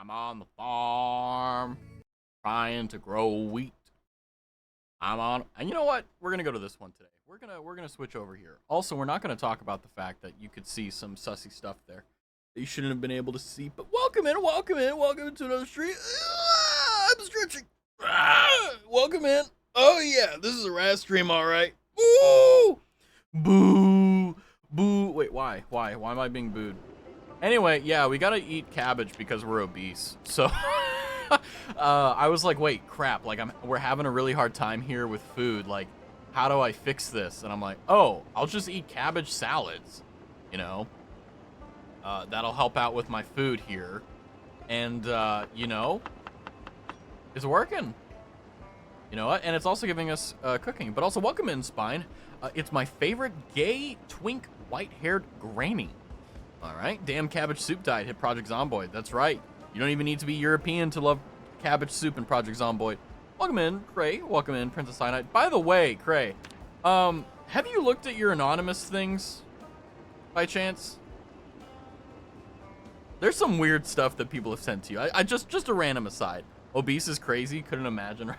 I'm on the farm trying to grow wheat. And you know what? We're gonna go to this one today. We're gonna switch over here. Also, we're not gonna talk about the fact that you could see some sussy stuff there that you shouldn't have been able to see. But welcome in, welcome in, welcome to another stream. I'm stretching. Welcome in. Oh yeah, this is a rat stream, all right. Ooh, boo, boo. Wait, why? Why am I being booed? Anyway, yeah, we gotta eat cabbage because we're obese. So, I was like, wait, crap. Like, we're having a really hard time here with food. Like, how do I fix this? And I'm like, oh, I'll just eat cabbage salads. You know, that'll help out with my food here. And, you know, it's working. You know what? And it's also giving us cooking. But also, welcome in, Spine. It's my favorite gay, twink, white-haired granny. All right, damn cabbage soup diet hit Project Zomboid. That's right. You don't even need to be European to love cabbage soup in Project Zomboid. Welcome in, Cray. Welcome in, Princess Cyanide. By the way, Cray, have you looked at your anonymous things by chance? There's some weird stuff that people have sent to you. I just a random aside. Obese is crazy. Couldn't imagine.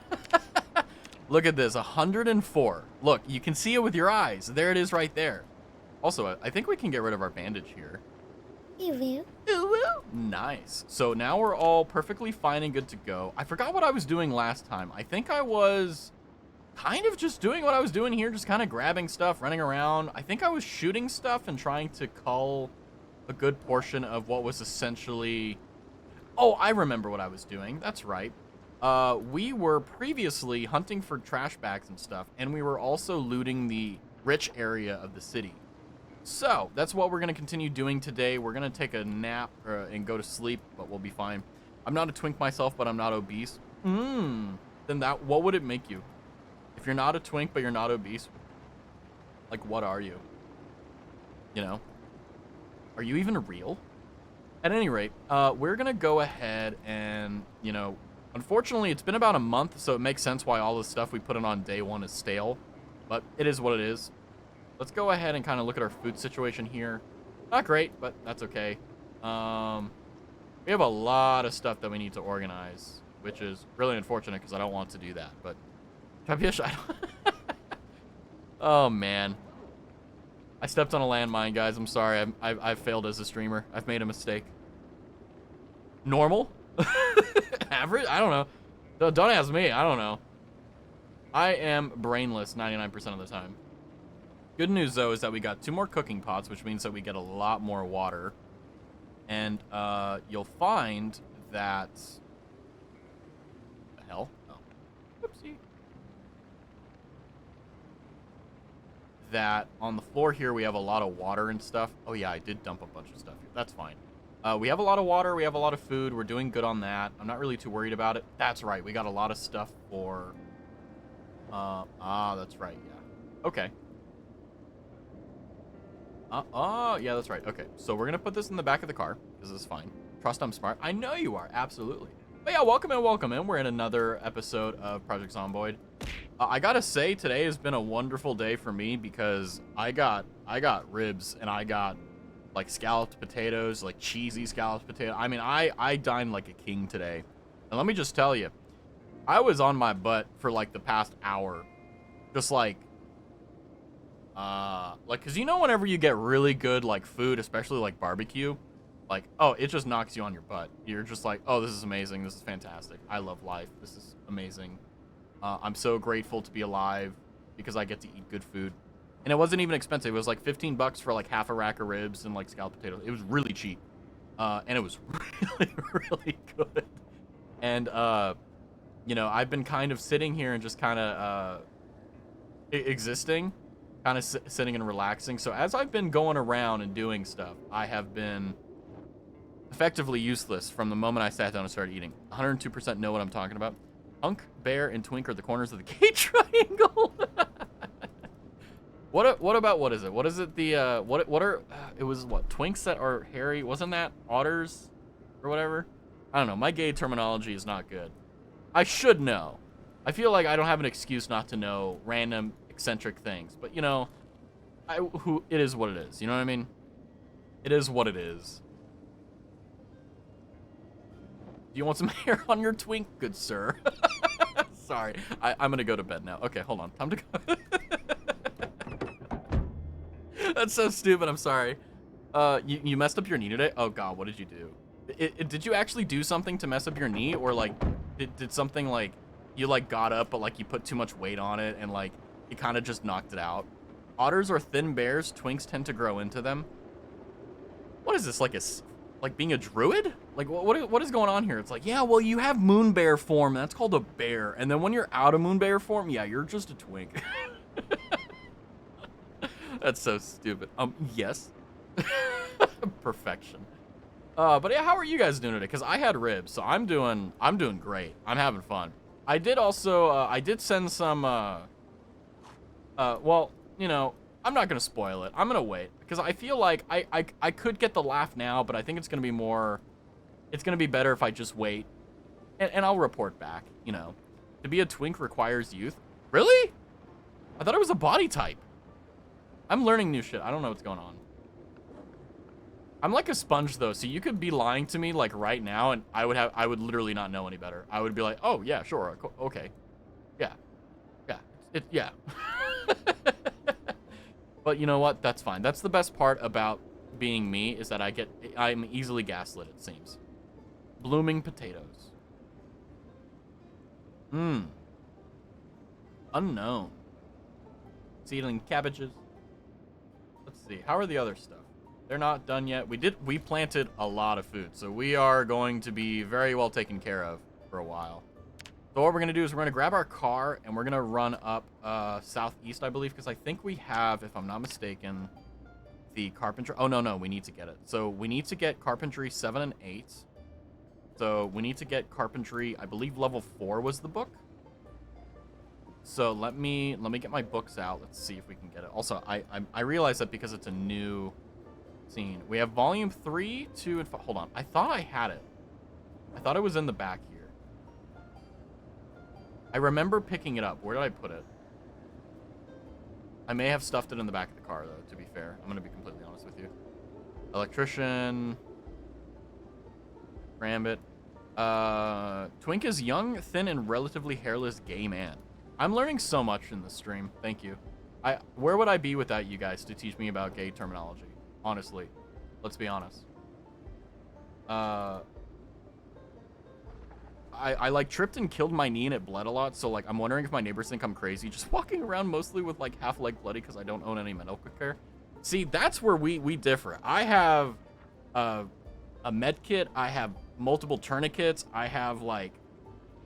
Look at this, 104. Look, you can see it with your eyes. There it is right there. Also, I think we can get rid of our bandage here. You will. You will. Nice. So now we're all perfectly fine and good to go. I forgot what I was doing last time. I think I was kind of just doing what I was doing here, just kind of grabbing stuff, running around. I think I was shooting stuff and trying to cull a good portion of what was essentially... Oh, I remember what I was doing. That's right. We were previously hunting for trash bags and stuff, and we were also looting the rich area of the city. So, that's what we're going to continue doing today. We're going to take a nap and go to sleep, but we'll be fine. I'm not a twink myself, but I'm not obese. Then what would it make you? If you're not a twink, but you're not obese, like, what are you? You know? Are you even real? At any rate, we're going to go ahead and, you know, unfortunately, it's been about a month, so it makes sense why all the stuff we put in on day one is stale. But it is what it is. Let's go ahead and kind of look at our food situation here. Not great, but that's okay. We have a lot of stuff that we need to organize, which is really unfortunate because I don't want to do that. But oh man, I stepped on a landmine, guys. I'm sorry. I've failed as a streamer. I've made a mistake. Normal, average. I don't know. Don't ask me. I don't know. I am brainless 99% of the time. Good news, though, is that we got 2 more cooking pots, which means that we get a lot more water. And you'll find that... The hell? Oh. Whoopsie. That on the floor here, we have a lot of water and stuff. Oh, yeah, I did dump a bunch of stuff here. That's fine. We have a lot of water. We have a lot of food. We're doing good on that. I'm not really too worried about it. That's right. We got a lot of stuff for... that's right, yeah. Okay. Yeah, that's right. Okay, so we're gonna put this in the back of the car because this is fine. Trust I'm smart. I know you are, absolutely. But yeah, welcome in, welcome in. We're in another episode of Project Zomboid. I gotta say, today has been a wonderful day for me because I got ribs and I got like scalloped potatoes, like cheesy scalloped potato. I mean, I dined like a king today. And let me just tell you, I was on my butt for like the past hour, just like, cause you know, whenever you get really good, like food, especially like barbecue, like, oh, it just knocks you on your butt. You're just like, oh, this is amazing. This is fantastic. I love life. This is amazing. I'm so grateful to be alive because I get to eat good food. And it wasn't even expensive. It was like 15 bucks for like half a rack of ribs and like scalloped potatoes. It was really cheap. And it was really, really good. And, you know, I've been kind of sitting here and just kind of, existing. Kind of sitting and relaxing. So as I've been going around and doing stuff, I have been effectively useless from the moment I sat down and started eating. 102% know what I'm talking about. Hunk, Bear, and Twink are the corners of the K triangle. What about, what is it? What is it? The what are it was what twinks that are hairy? Wasn't that otters or whatever? I don't know. My gay terminology is not good. I should know. I feel like I don't have an excuse not to know random eccentric things, but you know, it is what it is. You know what I mean? It is what it is. you want some hair on your twink, good sir? Sorry, I'm gonna go to bed now. Okay, hold on. Time to go. That's so stupid. I'm sorry. You messed up your knee today? Oh God, what did you do? Did you actually do something to mess up your knee, or like, did something like you like got up, but like you put too much weight on it and like it kind of just knocked it out? Otters are thin bears. Twinks tend to grow into them. What is this, like being a druid? Like what is going on here? It's like, yeah, well, you have moon bear form. That's called a bear. And then when you're out of moon bear form, yeah, you're just a twink. That's so stupid. Yes. Perfection. But yeah, how are you guys doing today? Because I had ribs, so I'm doing great. I'm having fun. I did also, I did send some, well, you know, I'm not gonna spoil it. I'm gonna wait because I feel like I could get the laugh now, but I think it's gonna be more. It's gonna be better if I just wait, and I'll report back. You know, to be a twink requires youth. Really? I thought it was a body type. I'm learning new shit. I don't know what's going on. I'm like a sponge though, so you could be lying to me like right now, and I would literally not know any better. I would be like, oh yeah, sure, okay, yeah, yeah. But you know what? That's fine. That's the best part about being me, is that I'm easily gaslit, it seems. Blooming potatoes. Unknown. Seedling cabbages. Let's see. How are the other stuff? They're not done yet. We planted a lot of food, so we are going to be very well taken care of for a while. So what we're going to do is we're going to grab our car, and we're going to run up southeast, I believe, because I think we have, if I'm not mistaken, the carpentry. Oh, no, we need to get it. So we need to get carpentry 7 and 8. So we need to get carpentry, I believe level 4 was the book. So let me get my books out. Let's see if we can get it. Also, I realize that because it's a new scene. We have volume 3, 2, and 5. Hold on. I thought I had it. I thought it was in the back here. I remember picking it up. Where did I put it? I may have stuffed it in the back of the car, though, to be fair. I'm going to be completely honest with you. Electrician. Rambit. Twink is young, thin, and relatively hairless gay man. I'm learning so much in this stream. Thank you. Where would I be without you guys to teach me about gay terminology? Honestly. Let's be honest. I like tripped and killed my knee and it bled a lot, so like I'm wondering if my neighbors think I'm crazy, just walking around mostly with like half leg bloody because I don't own any medical care. See, that's where we differ. I have a med kit, I have multiple tourniquets, I have like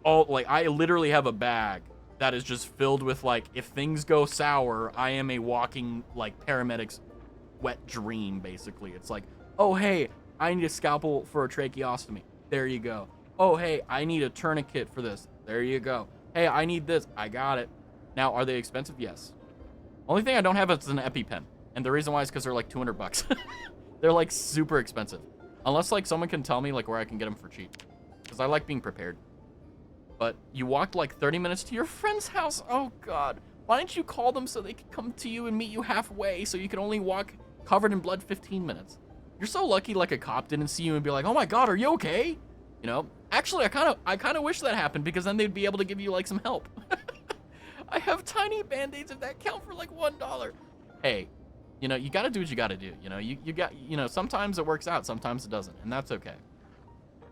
I literally have a bag that is just filled with like, if things go sour, I am a walking like paramedic's wet dream, basically. It's like, oh hey, I need a scalpel for a tracheostomy. There you go. Oh, hey, I need a tourniquet for this. There you go. Hey, I need this. I got it. Now, are they expensive? Yes. Only thing I don't have is an EpiPen. And the reason why is because they're like 200 bucks. They're like super expensive. Unless like someone can tell me like where I can get them for cheap. Because I like being prepared. But you walked like 30 minutes to your friend's house. Oh, God. Why didn't you call them so they could come to you and meet you halfway so you could only walk covered in blood 15 minutes? You're so lucky like a cop didn't see you and be like, oh, my God, are you okay? You know, actually, I kind of wish that happened because then they'd be able to give you like some help. I have tiny band-aids if that count for like $1. Hey, you know, you got to do what you got to do. You know, you got, you know, sometimes it works out, sometimes it doesn't, and that's okay.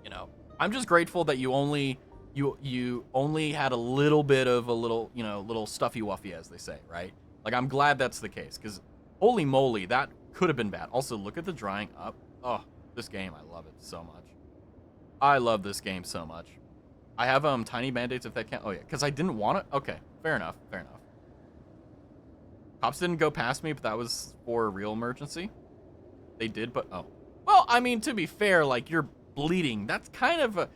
You know, I'm just grateful that you only had a little bit of a little, you know, little stuffy wuffy, as they say, right? Like, I'm glad that's the case because holy moly, that could have been bad. Also, look at the drying up. Oh, this game, I love it so much. I love this game so much. I have tiny band-aids if that can't. Oh yeah, because I didn't want it. Okay, fair enough. Cops didn't go past me, but that was for a real emergency. They did, but oh. Well, I mean, to be fair, like you're bleeding. That's kind of a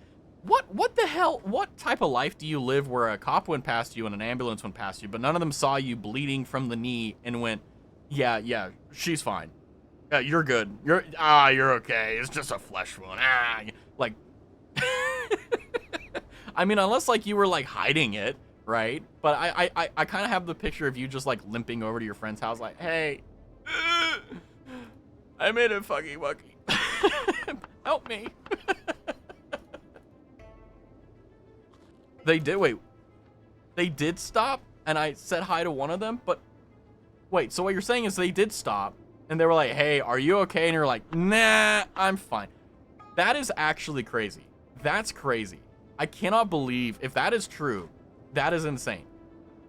what the hell? What type of life do you live where a cop went past you and an ambulance went past you, but none of them saw you bleeding from the knee and went, yeah, she's fine. Yeah, you're good. You're okay. It's just a flesh wound. Like. I mean, unless like you were like hiding it, right? But I kind of have the picture of you just like limping over to your friend's house, like, hey, I made a fucky wucky. Help me. They did. Wait. They did stop, and I said hi to one of them, but wait, so what you're saying is they did stop, and they were like, hey, are you okay? And you're like, nah, I'm fine. That is actually crazy. That's crazy. I cannot believe, if that is true, that is insane.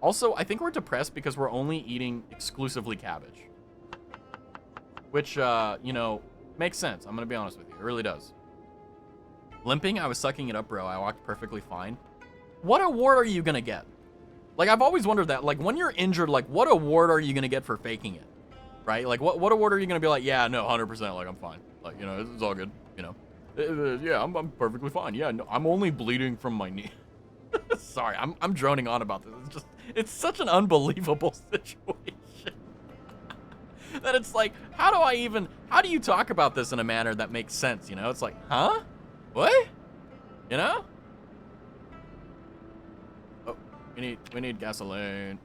Also, I think we're depressed because we're only eating exclusively cabbage. Which, you know, makes sense. I'm gonna be honest with you. It really does. Limping, I was sucking it up, bro. I walked perfectly fine. What award are you gonna get? Like, I've always wondered that. Like, when you're injured, like, what award are you gonna get for faking it? Right? Like, what award are you gonna be like, yeah, no, 100%, like, I'm fine. Like, you know, it's all good, you know. Yeah, I'm perfectly fine. Yeah, no, I'm only bleeding from my knee. Sorry, I'm droning on about this. It's just, it's such an unbelievable situation. That it's like, how do you talk about this in a manner that makes sense, you know? It's like, huh? What? You know? Oh, we need gasoline.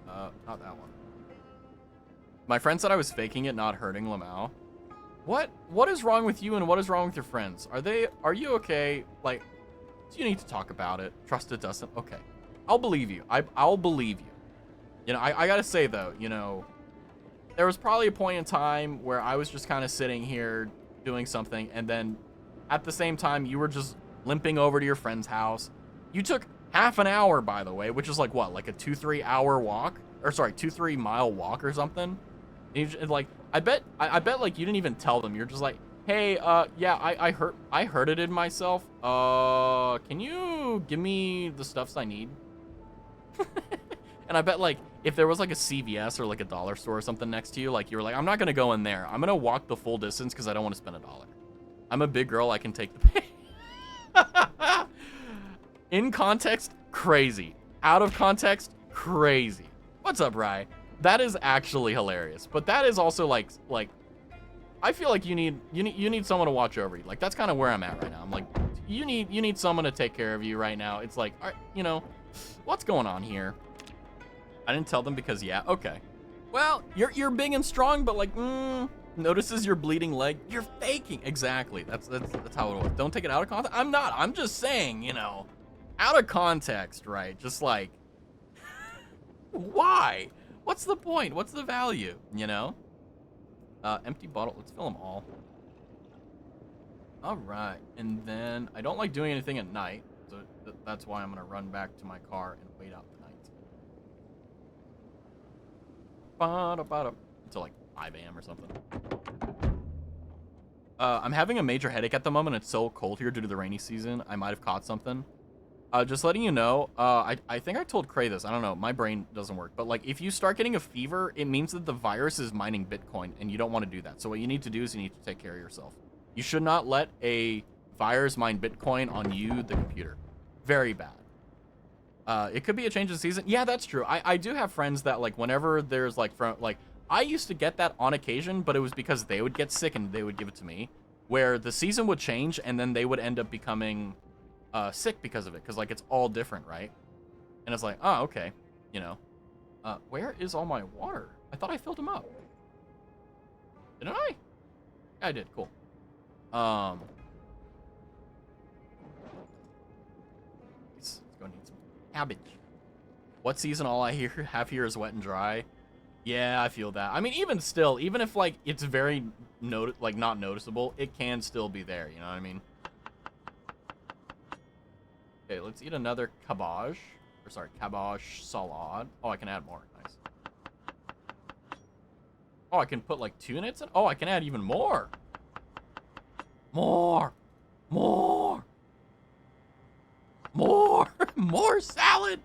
Not that one. My friend said I was faking it, not hurting Lamau. What is wrong with you and what is wrong with your friends? Are you okay? Like, do you need to talk about it? Trust it doesn't. Okay. I'll believe you. I'll believe you. You know, I gotta say though, you know, there was probably a point in time where I was just kind of sitting here doing something, and then at the same time you were just limping over to your friend's house. You took half an hour, by the way, which is like what, like a 2-3 hour walk, or sorry, 2-3 mile walk or something. And you, like, I bet like you didn't even tell them. You're just like, hey, yeah, I hurted it myself. Can you give me the stuffs I need? And I bet like if there was like a CVS or like a dollar store or something next to you, like you were like, I'm not gonna go in there. I'm gonna walk the full distance because I don't want to spend $1. I'm a big girl. I can take the pain. In context, crazy. Out of context, crazy. What's up, Rye? That is actually hilarious. But that is also like I feel like you need someone to watch over you. Like, that's kind of where I'm at right now. I'm like, you need someone to take care of you right now. It's like, all right, you know, what's going on here? I didn't tell them because, yeah, okay. Well, you're big and strong, but like, notices your bleeding leg. You're faking. Exactly. That's how it works. Don't take it out of context. I'm not. I'm just saying, you know, out of context, right? Just like, why? What's the point? What's the value? You know? Empty bottle. Let's fill them all. All right. And then I don't like doing anything at night. So that's why I'm going to run back to my car and wait out the night. Until like 5 a.m. or something. I'm having a major headache at the moment. It's so cold here due to the rainy season. I might have caught something. Just letting you know, I think I told Cray this. I don't know. My brain doesn't work. But, like, if you start getting a fever, it means that the virus is mining Bitcoin, and you don't want to do that. So what you need to do is you need to take care of yourself. You should not let a virus mine Bitcoin on you, the computer. Very bad. It could be a change of season. Yeah, that's true. I do have friends that, like, whenever there's, like, I used to get that on occasion, but it was because they would get sick and they would give it to me, where the season would change, and then they would end up becoming sick because of it, because like it's all different, right? And it's like, oh, okay, you know, where is all my water? I thought I filled them up. Didn't I? Yeah, I did. Cool. Let's go need some cabbage. What season all I have here is wet and dry. Yeah, I feel that. I mean, even still, even if like it's very not noticeable, it can still be there. You know what I mean? Okay, let's eat another cabbage. Or sorry, cabbage salad. Oh, I can add more. Nice. Oh, I can put like 2 in it? Oh, I can add even more. More. More. More. More salad.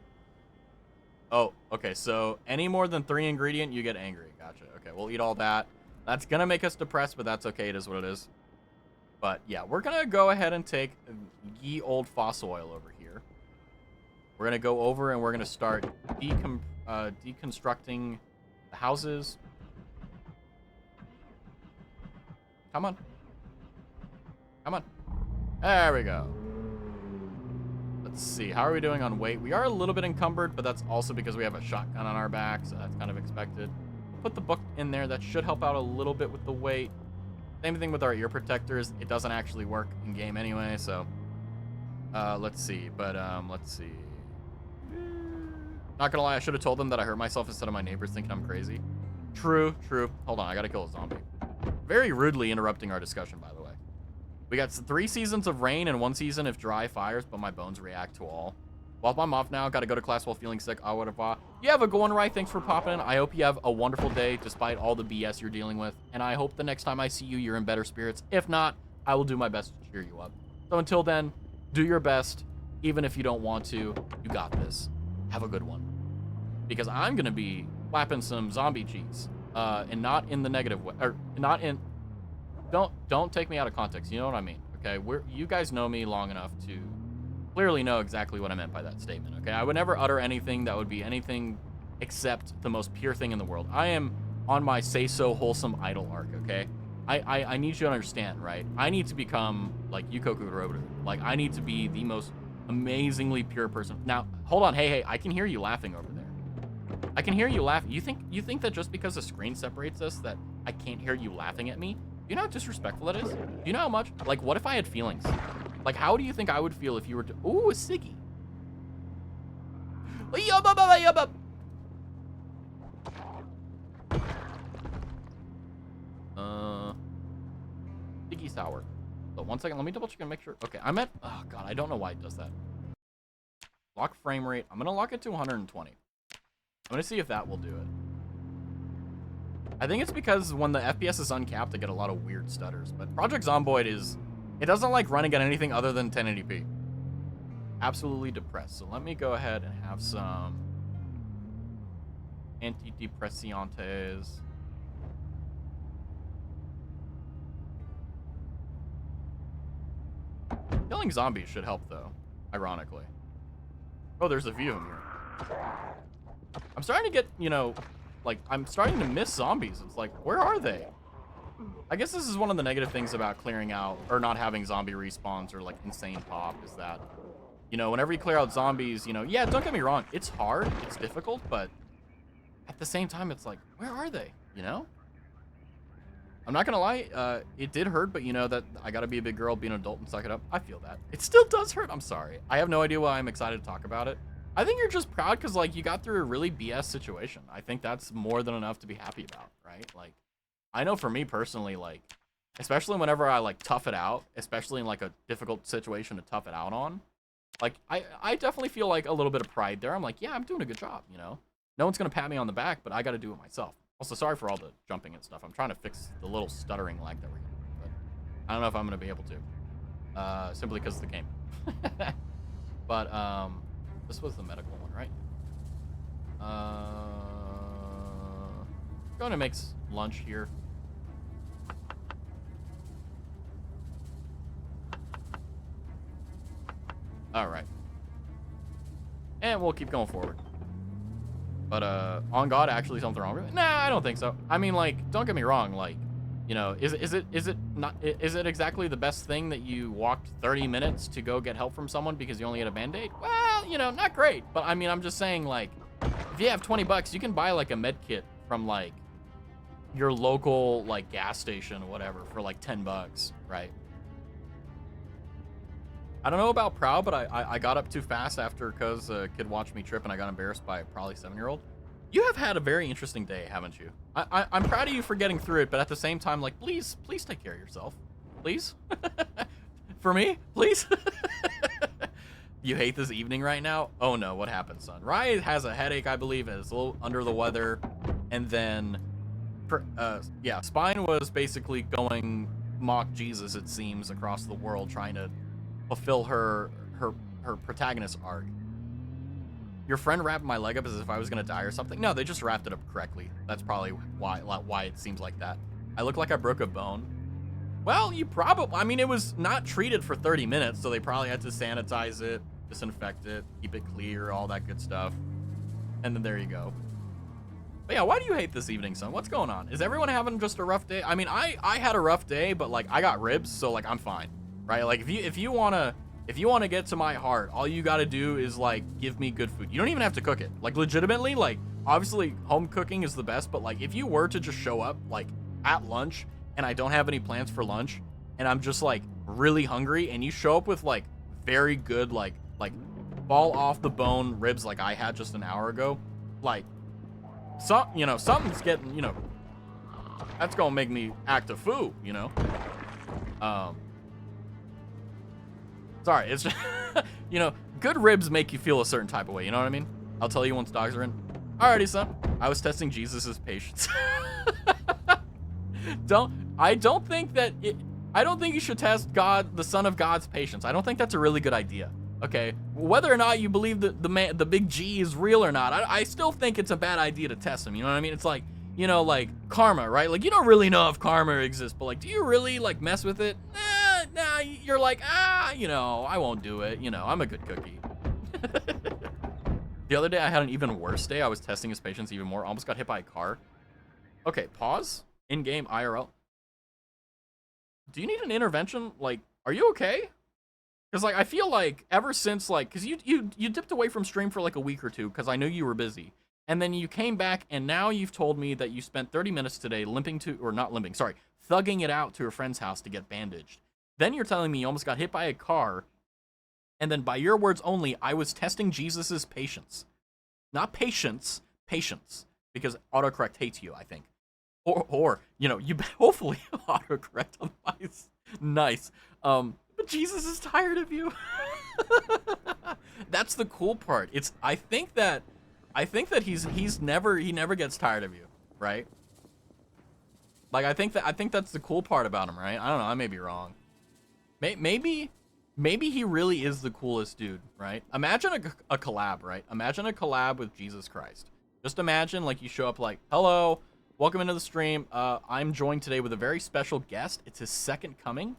Oh, okay. So any more than 3 ingredient, you get angry. Gotcha. Okay, we'll eat all that. That's going to make us depressed, but that's okay. It is what it is. But yeah, we're going to go ahead and take ye old fossil oil over here. We're going to go over and we're going to start deconstructing the houses. Come on. Come on. There we go. Let's see. How are we doing on weight? We are a little bit encumbered, but that's also because we have a shotgun on our back, so that's kind of expected. We'll put the book in there. That should help out a little bit with the weight. Same thing with our ear protectors. It doesn't actually work in game anyway, so let's see. But let's see. Not gonna lie, I should have told them that I hurt myself instead of my neighbors thinking I'm crazy. True. Hold on, I gotta kill a zombie. Very rudely interrupting our discussion, by the way. We got 3 seasons of rain and 1 season of dry fires, but my bones react to all. Well, I'm off now. Gotta go to class while feeling sick. Au revoir. You have a good one, right? Thanks for popping in. I hope you have a wonderful day despite all the BS you're dealing with. And I hope the next time I see you, you're in better spirits. If not, I will do my best to cheer you up. So until then, do your best. Even if you don't want to, you got this. Have a good one. Because I'm going to be whapping some zombie cheese. And not in the negative way. Or not in... Don't take me out of context. You know what I mean? Okay? You guys know me long enough to clearly know exactly what I meant by that statement, okay? I would never utter anything that would be anything except the most pure thing in the world. I am on my say-so wholesome idol arc, okay? I need you to understand, right? I need to become like Yukoku Roboter. Like, I need to be the most amazingly pure person. Now, hold on. Hey, I can hear you laughing over there. I can hear you laughing. You think that just because the screen separates us that I can't hear you laughing at me? Do you know how disrespectful that is? Do you know how much? Like, what if I had feelings? Like, how do you think I would feel if you were to... Ooh, a Siggy. Siggy sour. So 1 second, let me double check and make sure. Okay, I'm at... Oh, God, I don't know why it does that. Lock frame rate. I'm going to lock it to 120. I'm going to see if that will do it. I think it's because when the FPS is uncapped, I get a lot of weird stutters. But Project Zomboid is... It doesn't like running at anything other than 1080p. Absolutely depressed. So let me go ahead and have some antidepressantes. Killing zombies should help, though, ironically. Oh, there's a view in here. I'm starting to get, you know, like, I'm starting to miss zombies. It's like, where are they? I guess this is one of the negative things about clearing out or not having zombie respawns or like insane pop is that, you know, whenever you clear out zombies, you know, yeah, don't get me wrong, it's hard, it's difficult, but at the same time, it's like, where are they? You know? I'm not gonna lie, it did hurt, but you know that I gotta be a big girl, be an adult, and suck it up. I feel that. It still does hurt. I'm sorry. I have no idea why I'm excited to talk about it. I think you're just proud because like you got through a really BS situation. I think that's more than enough to be happy about, right? Like, I know for me personally, like, especially whenever I, like, tough it out, especially in, like, a difficult situation to tough it out on, like, I definitely feel, like, a little bit of pride there. I'm like, yeah, I'm doing a good job, you know? No one's going to pat me on the back, but I got to do it myself. Also, sorry for all the jumping and stuff. I'm trying to fix the little stuttering lag that we're getting, but I don't know if I'm going to be able to, simply because of the game. But, this was the medical one, right? Going to make lunch here. All right. And we'll keep going forward. But, on God, actually something wrong with it? Nah, I don't think so. I mean, like, don't get me wrong. Like, you know, is it exactly the best thing that you walked 30 minutes to go get help from someone because you only had a Band-Aid? Well, you know, not great. But, I mean, I'm just saying, like, if you have 20 bucks, you can buy, like, a med kit from, like, your local, like, gas station or whatever for, like, 10 bucks, right? I don't know about proud, but I got up too fast after because a kid watched me trip and I got embarrassed by a probably 7-year-old. You have had a very interesting day, haven't you? I'm proud of you for getting through it, but at the same time, like, please take care of yourself. Please? For me? Please? You hate this evening right now? Oh no, what happened, son? Rye has a headache, I believe, and is a little under the weather. And then, yeah, Spine was basically going mock Jesus, it seems, across the world, trying to fulfill her protagonist arc. Your friend wrapped my leg up as if I was gonna die or something? No, they just wrapped it up correctly. That's probably why it seems like that. I look like I broke a bone. Well, you probably, I mean, it was not treated for 30 minutes, so they probably had to sanitize it, disinfect it, keep it clear, all that good stuff. And then there you go. But yeah, why do you hate this evening, son? What's going on? Is everyone having just a rough day? I mean, I had a rough day, but like I got ribs, so like I'm fine. Right? Like if you wanna get to my heart, all you gotta do is like give me good food. You don't even have to cook it. Like legitimately, like obviously home cooking is the best, but like if you were to just show up like at lunch and I don't have any plans for lunch and I'm just like really hungry and you show up with like very good like fall off the bone ribs like I had just an hour ago, like, something's getting, that's gonna make me act a fool, Sorry, it's just, good ribs make you feel a certain type of way, you know what I mean? I'll tell you once dogs are in. Alrighty, son. I was testing Jesus's patience. I don't think you should test God, the Son of God's patience. I don't think that's a really good idea. Okay, whether or not you believe that the big G is real or not, I still think it's a bad idea to test him. You know what I mean? It's like, like karma, right? Like, you don't really know if karma exists, but like, do you really like mess with it? Nah, you're like, I won't do it. I'm a good cookie. The other day I had an even worse day. I was testing his patience even more. Almost got hit by a car. Okay, pause. In-game IRL. Do you need an intervention? Like, are you okay? Because, like, I feel like ever since, like, because you dipped away from stream for, like, a week or two because I knew you were busy. And then you came back, and now you've told me that you spent 30 minutes today thugging it out to a friend's house to get bandaged. Then you're telling me you almost got hit by a car, and then by your words only, I was testing Jesus's patience. Not patience, patience. Because autocorrect hates you, I think. Or you hopefully autocorrect otherwise. Nice. But Jesus is tired of you. That's the cool part. I think that he never gets tired of you, right? Like I think that's the cool part about him, right? I don't know, I may be wrong. Maybe he really is the coolest dude, right? Imagine a collab, right? Imagine a collab with Jesus Christ. Just imagine like you show up like, hello, welcome into the stream. I'm joined today with a very special guest. It's his second coming.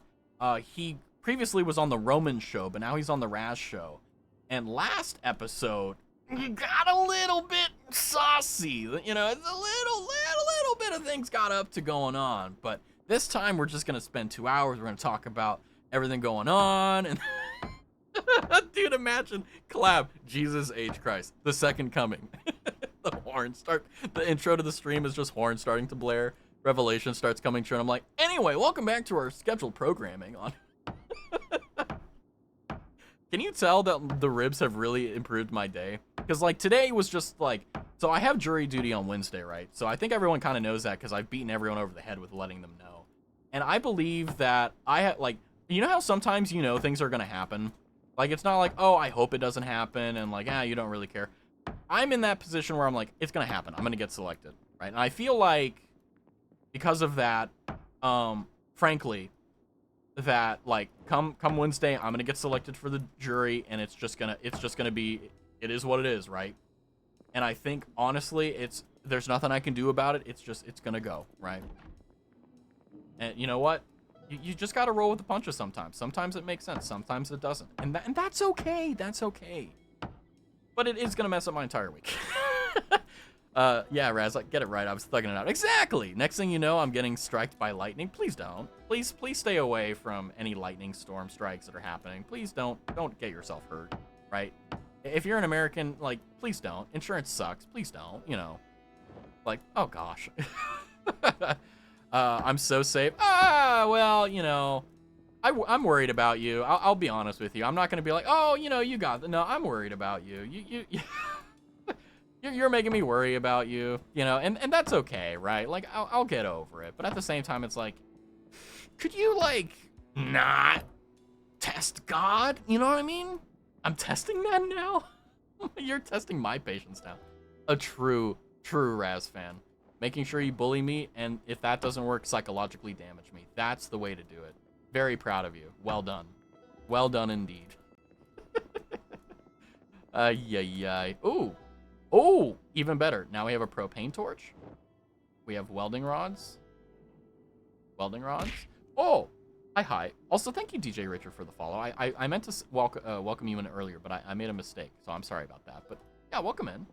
He previously was on the Roman show, but now he's on the Raz show. And last episode, he got a little bit saucy. It's a little bit of things got up to going on. But this time we're just gonna spend 2 hours. We're gonna talk about everything going on. And dude, imagine collab Jesus H Christ, the second coming. The horns start. The intro to the stream is just horns starting to blare. Revelation starts coming true, and I'm like, anyway, welcome back to our scheduled programming on. Can you tell that the ribs have really improved my day? Because like today was just like, so I have jury duty on Wednesday, right? So I think everyone kind of knows that because I've beaten everyone over the head with letting them know. And I believe that I had like, you know how sometimes things are gonna happen. Like it's not like, oh, I hope it doesn't happen, and like, you don't really care. I'm in that position where I'm like, it's gonna happen. I'm gonna get selected, right? And I feel like because of that, frankly, that like come Wednesday, I'm gonna get selected for the jury, and it's just gonna be, it is what it is, right? And I think honestly, there's nothing I can do about it. It's gonna go, right? And you know what? You just gotta roll with the punches sometimes. Sometimes it makes sense. Sometimes it doesn't, and that's okay. That's okay. But it is gonna mess up my entire week. Yeah, Raz, like, get it right. I was thugging it out. Exactly. Next thing you know, I'm getting striked by lightning. Please don't. Please stay away from any lightning storm strikes that are happening. Please don't get yourself hurt, right? If you're an American, like, please don't. Insurance sucks. Please don't, Like, oh gosh. I'm so safe. Well, I'm worried about you. I'll be honest with you. I'm not gonna be like, oh, you got it. No, I'm worried about you. You're making me worry about you, and that's okay, right? Like, I'll get over it. But at the same time, it's like, could you, like, not test God? You know what I mean? I'm testing men now? You're testing my patience now. A true Raz fan. Making sure you bully me, and if that doesn't work, psychologically damage me. That's the way to do it. Very proud of you. Well done. Well done indeed. Ooh, even better. Now we have a propane torch. We have welding rods. Oh, hi. Also, thank you, DJ Richard, for the follow. I meant to welcome you in earlier, but I made a mistake, so I'm sorry about that. But yeah, welcome in.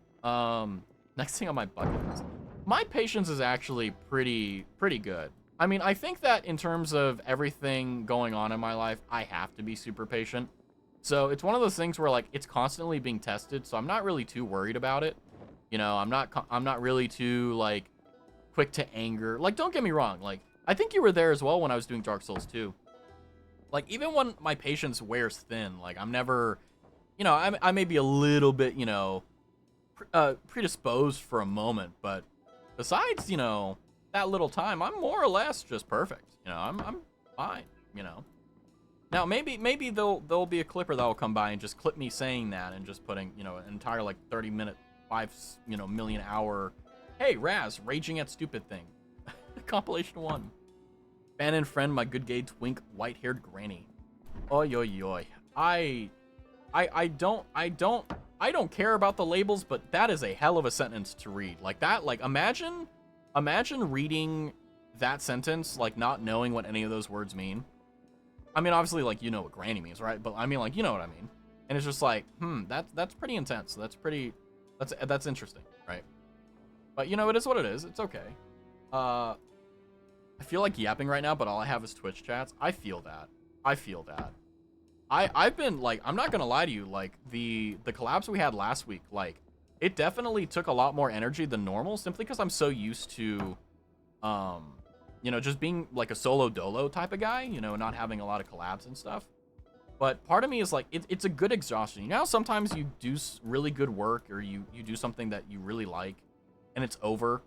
Next thing on my bucket list. My patience is actually pretty good. I mean, I think that in terms of everything going on in my life, I have to be super patient. So it's one of those things where like it's constantly being tested, so I'm not really too worried about it. I'm not really too like quick to anger. Like, don't get me wrong. Like, I think you were there as well when I was doing Dark Souls 2. Like, even when my patience wears thin, like I'm never you know, I may be a little bit, you know, predisposed for a moment, but besides, you know, that little time, I'm more or less just perfect. You know, I'm fine. You know. Now maybe there'll be a clipper that will come by and just clip me saying that and just putting, you know, an entire like 30-minute, 5 million hour, hey Raz raging at stupid thing, compilation 1. Fan and friend, my good gay twink, white-haired granny. Oi oi oi. I don't care about the labels, but that is a hell of a sentence to read. Like that, like imagine reading that sentence, like not knowing what any of those words mean. I mean, obviously, like, you know what granny means, right? But I mean, like, you know what I mean. And it's just like, that's pretty intense. That's interesting, right? But, you know, it is what it is. It's okay. I feel like yapping right now, but all I have is Twitch chats. I feel that. I've been, like, I'm not gonna lie to you, like, the collabs we had last week, like, it definitely took a lot more energy than normal, simply because I'm so used to, you know, just being like a solo dolo type of guy, you know, not having a lot of collabs and stuff. But part of me is like, it's a good exhaustion. You know, sometimes you do really good work, or you do something that you really like and it's over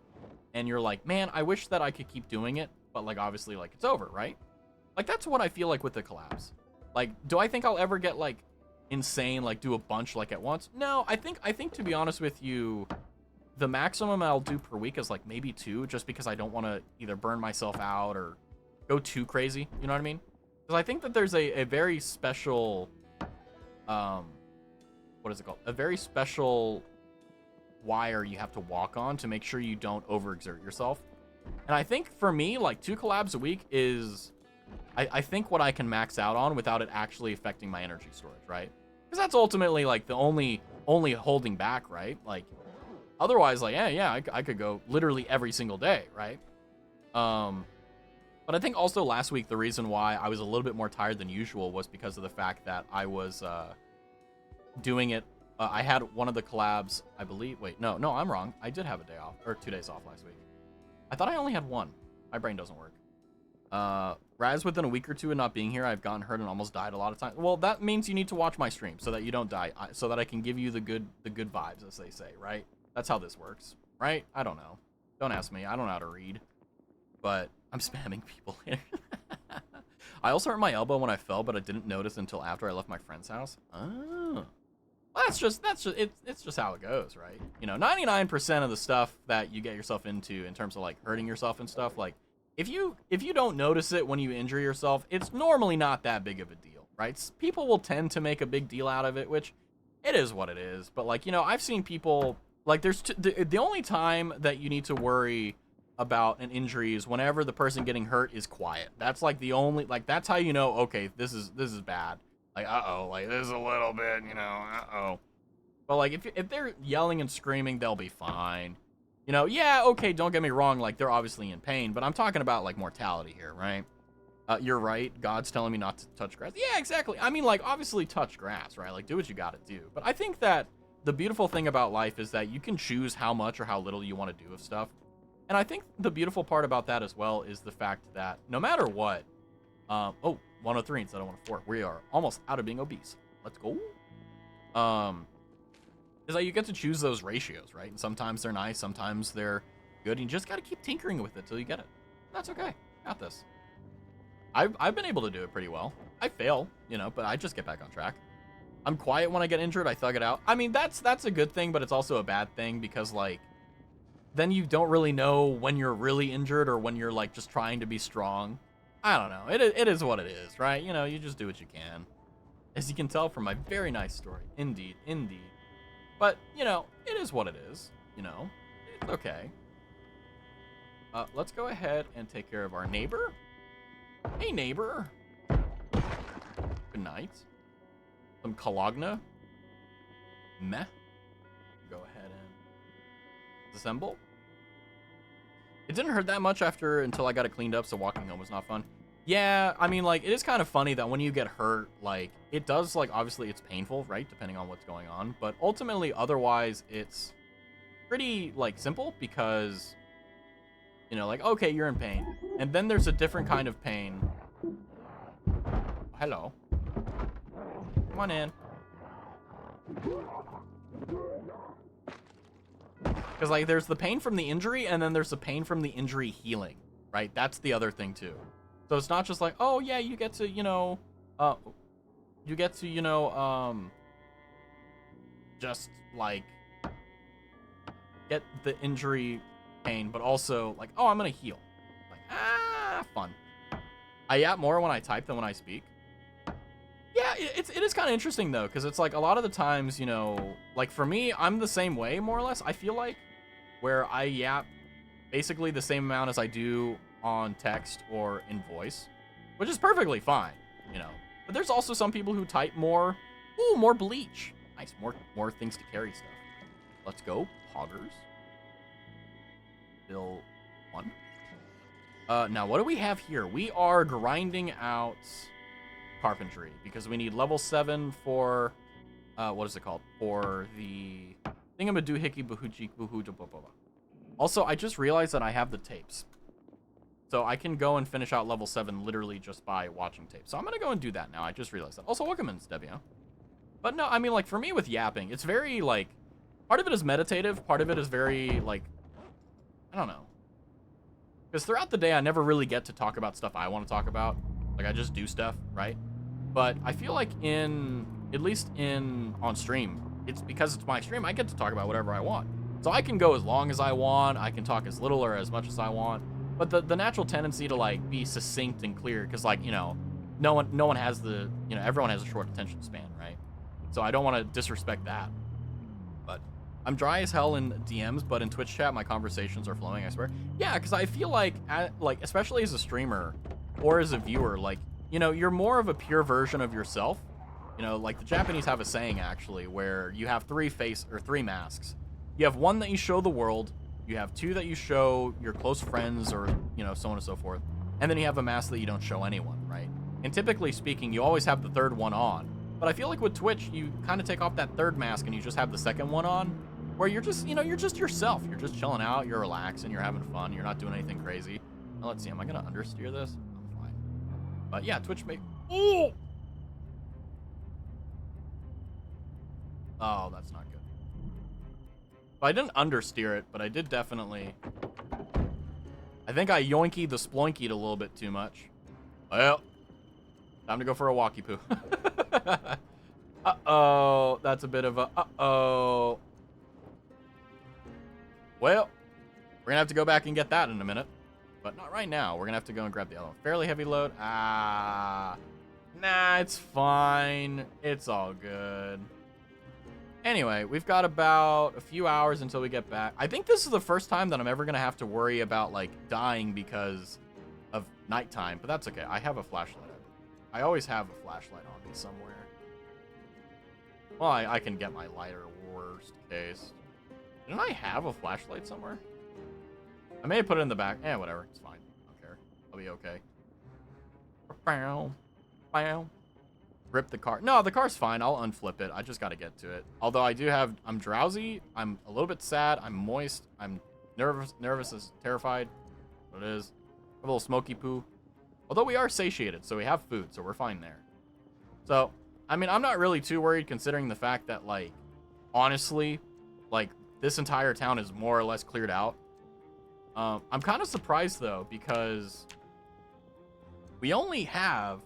and you're like, man, I wish that I could keep doing it. But like, obviously, like, it's over, right? Like, that's what I feel like with the collabs. Like, do I think I'll ever get like insane, like do a bunch like at once? No, I think to be honest with you, the maximum I'll do per week is like maybe 2, just because I don't want to either burn myself out or go too crazy. You know what I mean? Because I think that there's a very special, what is it called? A very special wire you have to walk on to make sure you don't overexert yourself. And I think for me, like 2 collabs a week is, I think what I can max out on without it actually affecting my energy storage, right? Because that's ultimately like the only holding back, right? Like, otherwise, like, yeah, I could go literally every single day, right? But I think also last week, the reason why I was a little bit more tired than usual was because of the fact that I was doing it. I had one of the collabs, I believe. Wait, no, I'm wrong. I did have a day off, or 2 days off last week. I thought I only had 1. My brain doesn't work. Raz, within a week or 2 of not being here, I've gotten hurt and almost died a lot of times. Well, that means you need to watch my stream so that you don't die, so that I can give you the good vibes, as they say, right? That's how this works, right? I don't know. Don't ask me. I don't know how to read. But I'm spamming people here. I also hurt my elbow when I fell, but I didn't notice until after I left my friend's house. Oh. Well, it's just how it goes, right? You know, 99% of the stuff that you get yourself into in terms of like hurting yourself and stuff, like if you don't notice it when you injure yourself, it's normally not that big of a deal, right? People will tend to make a big deal out of it, which it is what it is. But like, you know, I've seen people like the only time that you need to worry about an injury is whenever the person getting hurt is quiet. That's like the only, like, that's how you know, okay, this is bad. Like, uh-oh, like this is a little bit, you know, uh-oh. But like if they're yelling and screaming, they'll be fine. You know, yeah, okay, don't get me wrong, like they're obviously in pain, but I'm talking about like mortality here, right? You're right, God's telling me not to touch grass. Yeah, exactly. I mean, like, obviously touch grass, right? Like, do what you gotta do. But I think that the beautiful thing about life is that you can choose how much or how little you want to do of stuff. And I think the beautiful part about that as well is the fact that no matter what, 103 instead of 104, we are almost out of being obese. Let's go. Is that you get to choose those ratios, right? And sometimes they're nice, sometimes they're good. And you just got to keep tinkering with it till you get it. That's okay. Got this. I've been able to do it pretty well. I fail, you know, but I just get back on track. I'm quiet when I get injured. I thug it out. I mean, that's a good thing, but it's also a bad thing because, like, then you don't really know when you're really injured or when you're, like, just trying to be strong. I don't know. It is what it is, right? You know, you just do what you can. As you can tell from my very nice story. Indeed. But, you know, it is what it is. You know, it's okay. Let's go ahead and take care of our neighbor. Hey, neighbor. Good night. Some Kalogna. Meh. Go ahead and disassemble. It didn't hurt that much until I got it cleaned up, so walking home was not fun. Yeah, I mean, like, it is kind of funny that when you get hurt, like, it does, like, obviously it's painful, right, depending on what's going on, but ultimately, otherwise, it's pretty, like, simple because, you know, like, okay, you're in pain, and then there's a different kind of pain. Hello. Come on in. Because, like, there's the pain from the injury, and then there's the pain from the injury healing, right? That's the other thing, too. So it's not just like, oh, yeah, you get to, just, like, get the injury pain, but also, like, oh, I'm going to heal. Like, fun. I yap more when I type than when I speak. Yeah, it is kind of interesting, though, because it's like a lot of the times, like for me, I'm the same way, more or less. I feel like where I yap basically the same amount as I do on text or in voice, which is perfectly fine, But there's also some people who type more. Ooh, more bleach. Nice, more things to carry stuff. Let's go, poggers. Still 1. Now, what do we have here? We are grinding out carpentry because we need level 7 for what is it called? For the thingamadoohickey bahujik buhuja. Also, I just realized that I have the tapes. So I can go and finish out level 7 literally just by watching tapes. So I'm gonna go and do that now. I just realized that. Also, welcome in, Stebio. But no, I mean, like, for me with yapping, it's very, like, part of it is meditative, part of it is very, like, I don't know. Because throughout the day, I never really get to talk about stuff I want to talk about. Like, I just do stuff, right? But I feel like at least on stream, it's because it's my stream, I get to talk about whatever I want. So I can go as long as I want, I can talk as little or as much as I want. But the natural tendency to, like, be succinct and clear, because, like, no one has the, everyone has a short attention span, right? So I don't want to disrespect that. But I'm dry as hell in DMs, but in Twitch chat, my conversations are flowing, I swear. Yeah, because I feel like, especially as a streamer or as a viewer, like, you're more of a pure version of yourself. Like the Japanese have a saying, actually, where you have 3 masks. You have 1 that you show the world. You have 2 that you show your close friends or, so on and so forth. And then you have a mask that you don't show anyone, right? And typically speaking, you always have the 3rd one on. But I feel like with Twitch, you kind of take off that 3rd mask and you just have the 2nd one on, where you're just, you're just yourself. You're just chilling out, you're relaxing, you're having fun, you're not doing anything crazy. Now, let's see, am I going to understeer this? I'm fine. But yeah, Twitch Oh, that's not good. Well, I didn't understeer it, but I did definitely... I think I yoinky the sploinkied a little bit too much. Well, time to go for a walkie poo. Uh-oh, that's a bit of a uh-oh. Well, we're gonna have to go back and get that in a minute, but not right now. We're gonna have to go and grab the other one. Fairly heavy load. Nah, it's fine. It's all good. Anyway, we've got about a few hours until we get back. I think this is the first time that I'm ever gonna have to worry about, like, dying because of nighttime, but that's okay. I have a flashlight. I always have a flashlight on me somewhere. Well, I can get my lighter, worst case. Didn't I have a flashlight somewhere? I may have put it in the back. Whatever. It's fine. I don't care. I'll be okay. Bow. Bow. Rip the car. No, the car's fine. I'll unflip it. I just got to get to it. Although I'm drowsy. I'm a little bit sad. I'm moist. I'm nervous as terrified. What it is. A little smoky poo. Although we are satiated, so we have food, so we're fine there. So, I mean, I'm not really too worried considering the fact that, like, honestly, like, this entire town is more or less cleared out. I'm kind of surprised, though, because we only have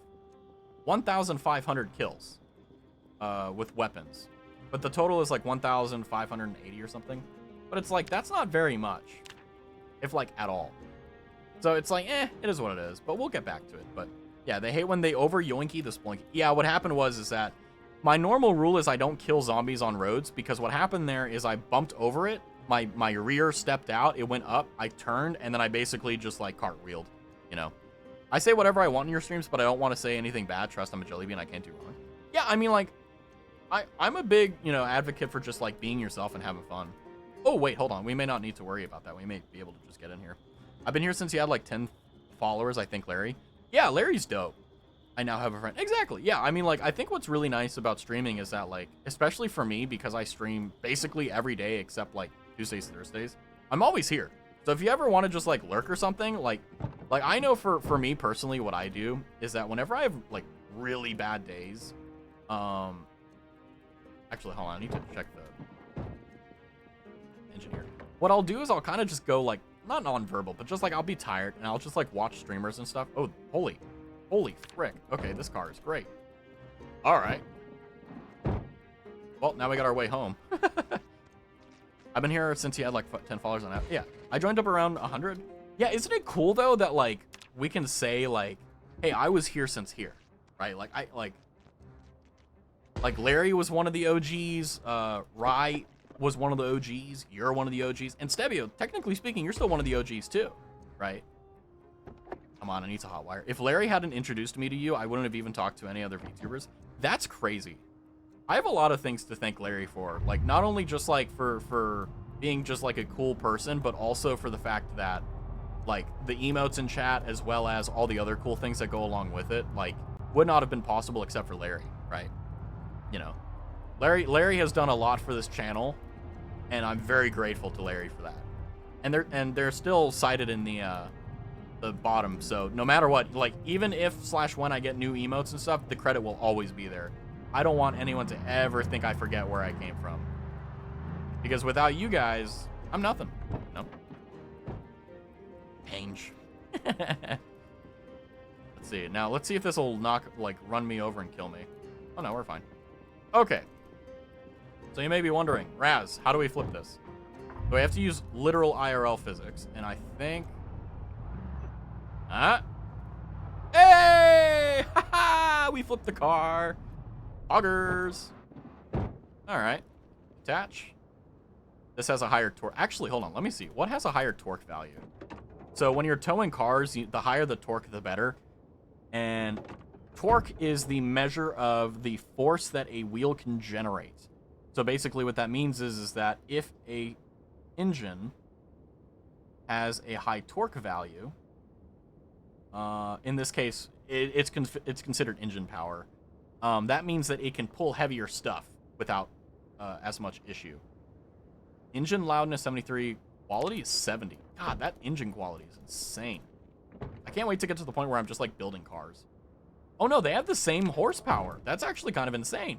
1,500 kills with weapons. But the total is, like, 1,580 or something. But it's like, that's not very much, if, like, at all. So it's like, it is what it is. But we'll get back to it. But yeah, they hate when they over yoinky the sploinky. Yeah, what happened is that my normal rule is I don't kill zombies on roads, because what happened there is I bumped over it. My rear stepped out. It went up. I turned, and then I basically just, like, cartwheeled, I say whatever I want in your streams, but I don't want to say anything bad. Trust I'm a jelly bean. I can't do wrong. Yeah, I mean, like, I'm a big, advocate for just, like, being yourself and having fun. Oh, wait, hold on. We may not need to worry about that. We may be able to just get in here. I've been here since he had, like, 10 followers, I think, Larry. Yeah, Larry's dope. I now have a friend. Exactly. Yeah, I mean, like, I think what's really nice about streaming is that, like, especially for me, because I stream basically every day except, like, Tuesdays, Thursdays, I'm always here. So if you ever want to just, like, lurk or something, like I know for me personally, what I do is that whenever I have, like, really bad days, I Actually, hold on. I need to check the engineer. What I'll do is I'll kind of just go, like, not non-verbal, but just, like, I'll be tired, and I'll just, like, watch streamers and stuff. Oh, holy frick. Okay, this car is great. All right. Well, now we got our way home. I've been here since you had, like, 10 followers on that. Yeah, I joined up around 100. Yeah, isn't it cool, though, that, like, we can say, like, hey, I was here since here, right? Like Larry was one of the OGs, Rye was one of the OGs, you're one of the OGs, and Stebio, technically speaking, you're still one of the OGs too, right? Come on, I need to hotwire. If Larry hadn't introduced me to you, I wouldn't have even talked to any other VTubers. That's crazy. I have a lot of things to thank Larry for, like, not only just, like, for being just, like, a cool person, but also for the fact that, like, the emotes in chat, as well as all the other cool things that go along with it, like, would not have been possible except for Larry, right? You know, Larry has done a lot for this channel, and I'm very grateful to Larry for that. And they're still cited in the bottom, so no matter what, like, even if / when I get new emotes and stuff, the credit will always be there. I don't want anyone to ever think I forget where I came from, because without you guys, I'm nothing. No. Change. Let's see. Now, let's see if this will run me over and kill me. Oh, no, we're fine. Okay. So you may be wondering, Raz, how do we flip this? So we have to use literal IRL physics, and I think... Hey! Ha-ha! We flipped the car. Poggers. All right. Attach. This has a higher torque. Actually, hold on. Let me see. What has a higher torque value? So when you're towing cars, the higher the torque, the better. And torque is the measure of the force that a wheel can generate. So basically what that means is that if a engine has a high torque value, in this case, it's considered engine power. That means that it can pull heavier stuff without as much issue. Engine loudness 73, quality is 70. God, that engine quality is insane. I can't wait to get to the point where I'm just, like, building cars. Oh no, they have the same horsepower. That's actually kind of insane.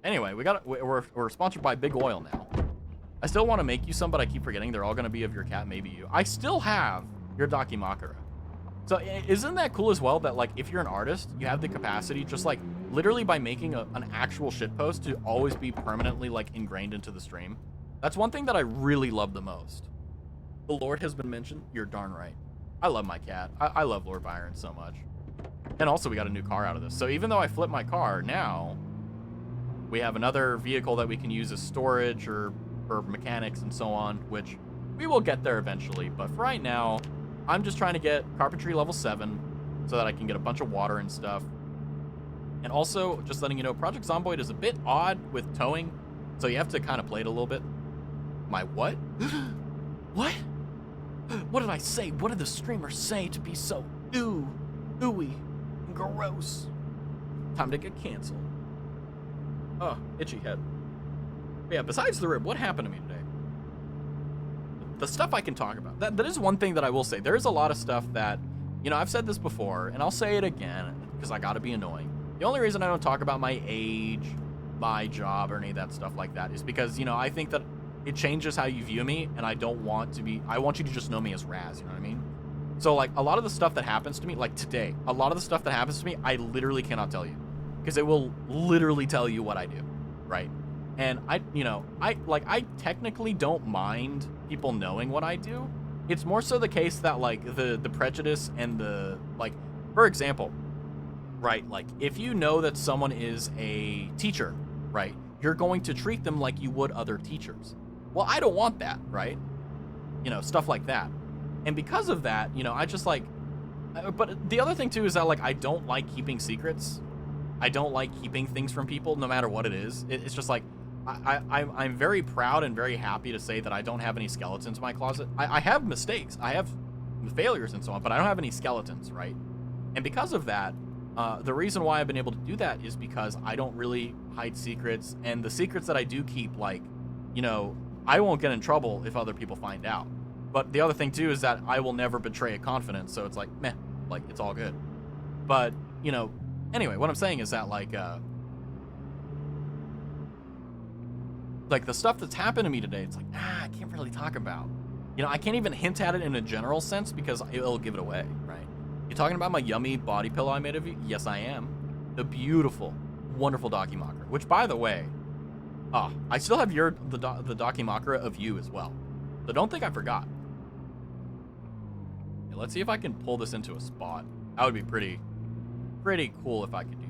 Anyway, we're sponsored by Big Oil now. I still want to make you some, but I keep forgetting they're all going to be of your cat, maybe you. I still have your Dakimakura. So isn't that cool as well that, like, if you're an artist, you have the capacity, just, like, literally by making an actual shitpost to always be permanently, like, ingrained into the stream? That's one thing that I really love the most. The Lord has been mentioned. You're darn right. I love my cat. I love Lord Byron so much. And also, we got a new car out of this. So even though I flipped my car, now we have another vehicle that we can use as storage or for mechanics and so on, which we will get there eventually. But for right now, I'm just trying to get carpentry level 7 so that I can get a bunch of water and stuff. And also, just letting you know, Project Zomboid is a bit odd with towing, so you have to kind of play it a little bit. My what? What? What did I say? What did the streamer say to be so ooey, and gross? Time to get canceled. Oh, itchy head. But yeah, besides the rib, what happened to me today? The stuff I can talk about. That is one thing that I will say. There is a lot of stuff that, you know, I've said this before, and I'll say it again, because I gotta be annoying. The only reason I don't talk about my age, my job, or any of that stuff like that is because, you know, I think that it changes how you view me, and I don't want to be, I want you to just know me as Raz, you know what I mean? So, like, a lot of the stuff that happens to me, like today, a lot of the stuff that happens to me, I literally cannot tell you. Because it will literally tell you what I do, right? And I technically don't mind people knowing what I do. It's more so the case that, like, the prejudice and the, like, for example, right, like, if you know that someone is a teacher, right, you're going to treat them like you would other teachers. Well, I don't want that, right? You know, stuff like that. And because of that, you know, I just, like, but the other thing, too, is that, like, I don't like keeping secrets. I don't like keeping things from people, no matter what it is. It's just, like, I'm very proud and very happy to say that I don't have any skeletons in my closet. I have mistakes. I have failures and so on, but I don't have any skeletons, right? And because of that, the reason why I've been able to do that is because I don't really hide secrets. And the secrets that I do keep, like, you know, I won't get in trouble if other people find out. But the other thing, too, is that I will never betray a confidence. So it's like, meh, like, it's all good. But, you know, anyway, what I'm saying is that, like, like the stuff that's happened to me today, it's like, I can't really talk about. You know, I can't even hint at it in a general sense because it'll give it away, right? You talking about my yummy body pillow I made of you? Yes, I am. The beautiful, wonderful Dakimakura, which, by the way, I still have the Dakimakura of you as well. So don't think I forgot. Okay, let's see if I can pull this into a spot. That would be pretty cool if I could do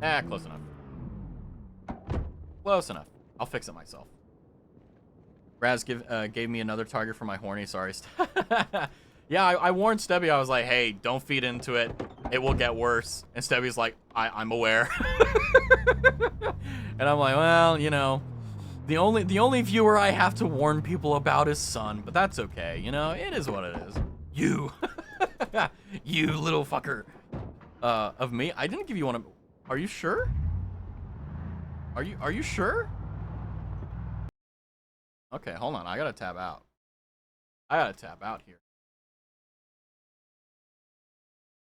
that. Close enough. Close enough. I'll fix it myself. Raz gave me another target for my horny. Sorry. Yeah, I warned Stebby. I was like, hey, don't feed into it. It will get worse. And Stebby's like, I'm aware. And I'm like, well, you know, the only viewer I have to warn people about is Sun, but that's okay. You know, it is what it is. You. You little fucker. Of me? I didn't give you one of... Are you sure? Are you sure? Okay, hold on. I gotta tab out. I gotta tab out here.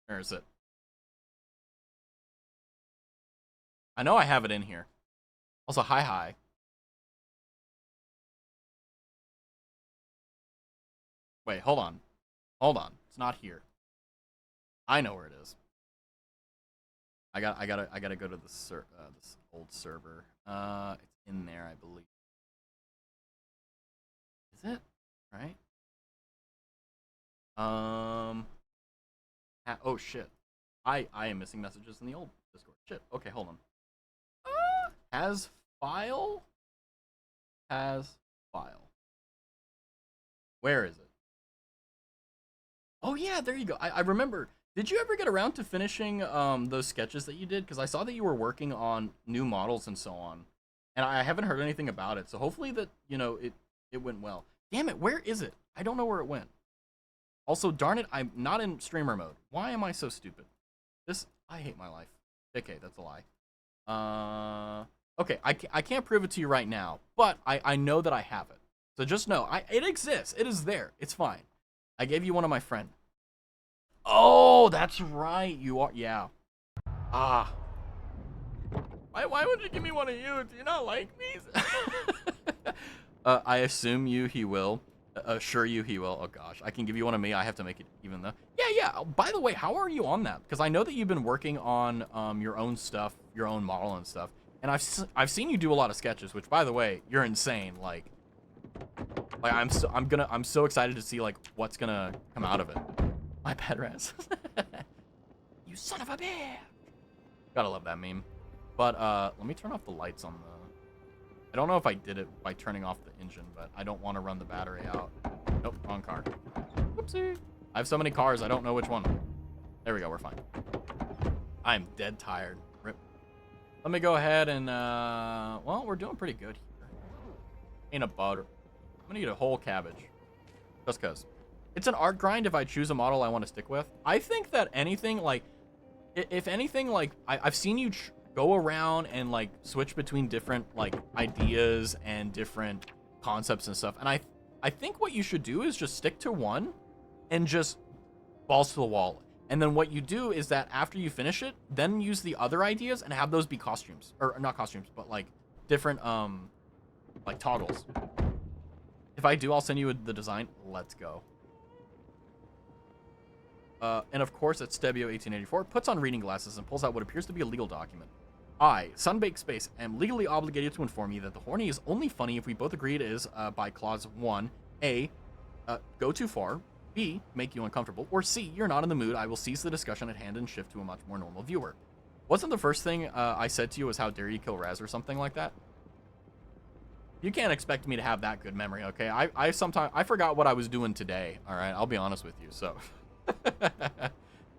Where is it? I know I have it in here. Also, hi. Wait, hold on. Hold on. It's not here. I know where it is. I gotta go to this old server. It's in there, I believe. Is it? Right? Oh shit. I am missing messages in the old Discord. Shit. Okay, hold on. Has file? Has file. Where is it? Oh yeah, there you go. I remember. Did you ever get around to finishing those sketches that you did? Because I saw that you were working on new models and so on, and I haven't heard anything about it. So hopefully that, you know, it went well. Damn it, where is it? I don't know where it went. Also, darn it, I'm not in streamer mode. Why am I so stupid? I hate my life. Okay, that's a lie. Okay, I can't prove it to you right now, but I know that I have it. So just know, it exists. It is there. It's fine. I gave you one of my friend. Oh, that's right. You are, yeah. Ah. Why would you give me one of you? Do you not like me? I assume he will. Assure you he will. Oh gosh, I can give you one of me. I have to make it even though. Yeah. By the way, how are you on that? Because I know that you've been working on your own stuff, your own model and stuff. And I've seen you do a lot of sketches, which by the way, you're insane. Like I'm so excited to see like what's gonna come out of it. My bad, Raz. You son of a bitch. Gotta love that meme. But let me turn off the lights on the... I don't know if I did it by turning off the engine, but I don't want to run the battery out. Nope, wrong car. Whoopsie. I have so many cars, I don't know which one. There we go, we're fine. I'm dead tired. Rip. Let me go ahead and, well, we're doing pretty good here. Ain't a butter. I'm gonna eat a whole cabbage. Just cause. It's an art grind if I choose a model I want to stick with. I think that anything, like, if anything, like, I've seen you go around and, like, switch between different, like, ideas and different concepts and stuff. And I think what you should do is just stick to one and just balls to the wall. And then what you do is that after you finish it, then use the other ideas and have those be costumes. Or not costumes, but, like, different, like, toggles. If I do, I'll send you the design. Let's go. And of course, at Stebio1884 puts on reading glasses and pulls out what appears to be a legal document. I, Sunbaked Space, am legally obligated to inform you that the horny is only funny if we both agree it is, by clause 1, A, go too far, B, make you uncomfortable, or C, you're not in the mood, I will cease the discussion at hand and shift to a much more normal viewer. Wasn't the first thing I said to you was how dare you kill Raz or something like that? You can't expect me to have that good memory, okay? I sometimes, I forgot what I was doing today, alright? I'll be honest with you, so...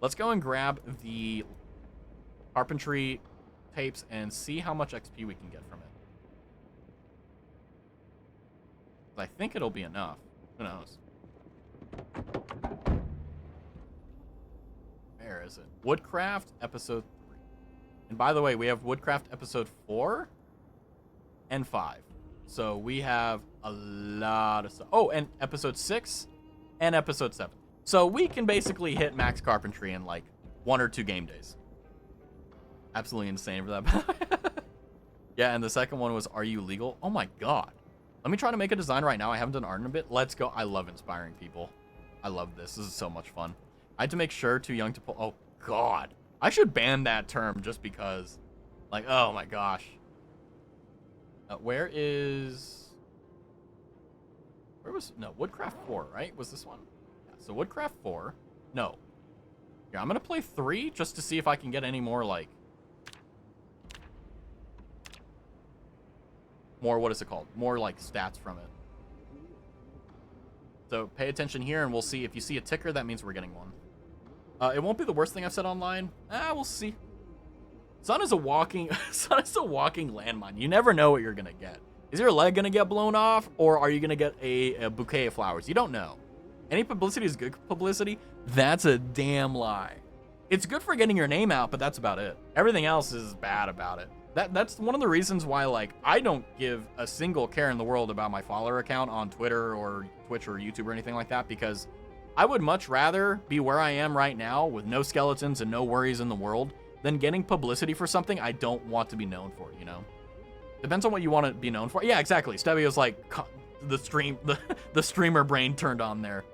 Let's go and grab the carpentry tapes and see how much XP we can get from it. I think it'll be enough. Who knows? Where is it? Woodcraft episode 3. And by the way, we have Woodcraft episode 4 and 5. So we have a lot of stuff. Oh, and episode 6 and episode 7. So we can basically hit max carpentry in like 1 or 2 game days. Absolutely insane for that. Yeah, and the second one was, are you legal? Oh my god. Let me try to make a design right now. I haven't done art in a bit. Let's go. I love inspiring people. I love this. This is so much fun. I had to make sure too young to pull. Oh god. I should ban that term just because. Like, oh my gosh. Where was, no, Woodcraft 4, right? Was this one? Yeah, so Woodcraft 4. No. Yeah, I'm gonna play 3 just to see if I can get any more, like, more, what is it called? More, like, stats from it. So pay attention here, and we'll see. If you see a ticker, that means we're getting one. It won't be the worst thing I've said online. We'll see. Sun is a walking landmine. You never know what you're gonna get. Is your leg gonna get blown off, or are you gonna get a bouquet of flowers? You don't know. Any publicity is good publicity. That's a damn lie. It's good for getting your name out, but that's about it. Everything else is bad about it. That's one of the reasons why, like, I don't give a single care in the world about my follower account on Twitter or Twitch or YouTube or anything like that, because I would much rather be where I am right now with no skeletons and no worries in the world than getting publicity for something I don't want to be known for, you know? Depends on what you want to be known for. Yeah, exactly. Stevie was like, the streamer brain turned on there.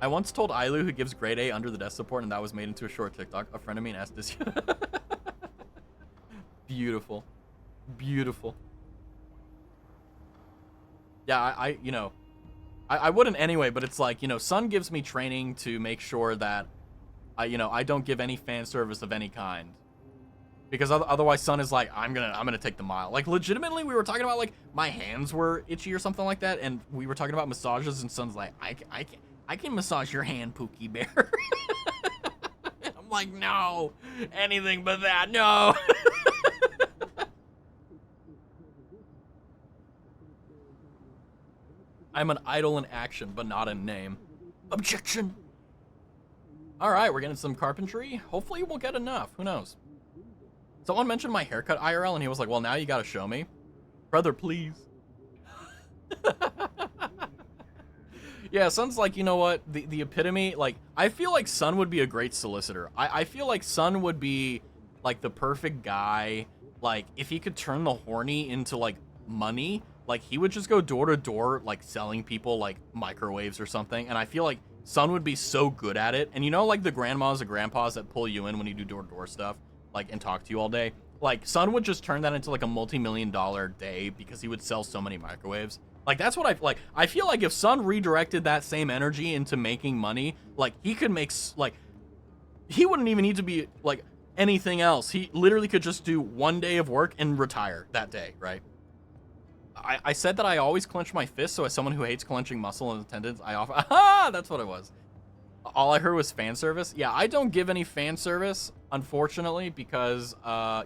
I once told Ailu, who gives grade A under the desk support, and that was made into a short TikTok. A friend of mine asked this. Beautiful. Beautiful. Yeah, I wouldn't anyway, but it's like, Sun gives me training to make sure that I don't give any fan service of any kind. Because otherwise Sun is like, I'm gonna take the mile. Like, legitimately, we were talking about, like, my hands were itchy or something like that, and we were talking about massages, and Sun's like, I can massage your hand, Pookie Bear. I'm like, no, anything but that, no. I'm an idol in action, but not in name. Objection. All right, we're getting some carpentry. Hopefully we'll get enough. Who knows? Someone mentioned my haircut IRL, and he was like, well, now you got to show me. Brother, please. Yeah, Sun's like, you know what? The epitome, like, I feel like Sun would be a great solicitor. I feel like Sun would be, like, the perfect guy. Like, if he could turn the horny into, like, money, like, he would just go door to door, like, selling people, like, microwaves or something. And I feel like Sun would be so good at it. And you know, like, the grandmas and grandpas that pull you in when you do door to door stuff, like, and talk to you all day? Like, Sun would just turn that into, like, a multi-million-dollar day because he would sell so many microwaves. Like, that's what I feel like if Sun redirected that same energy into making money, like, he could make, like, he wouldn't even need to be, like, anything else. He literally could just do one day of work and retire that day, right? I said that I always clench my fist, so as someone who hates clenching muscle and tendons, I offer, aha, that's what it was. All I heard was fan service. Yeah, I don't give any fan service, unfortunately, because,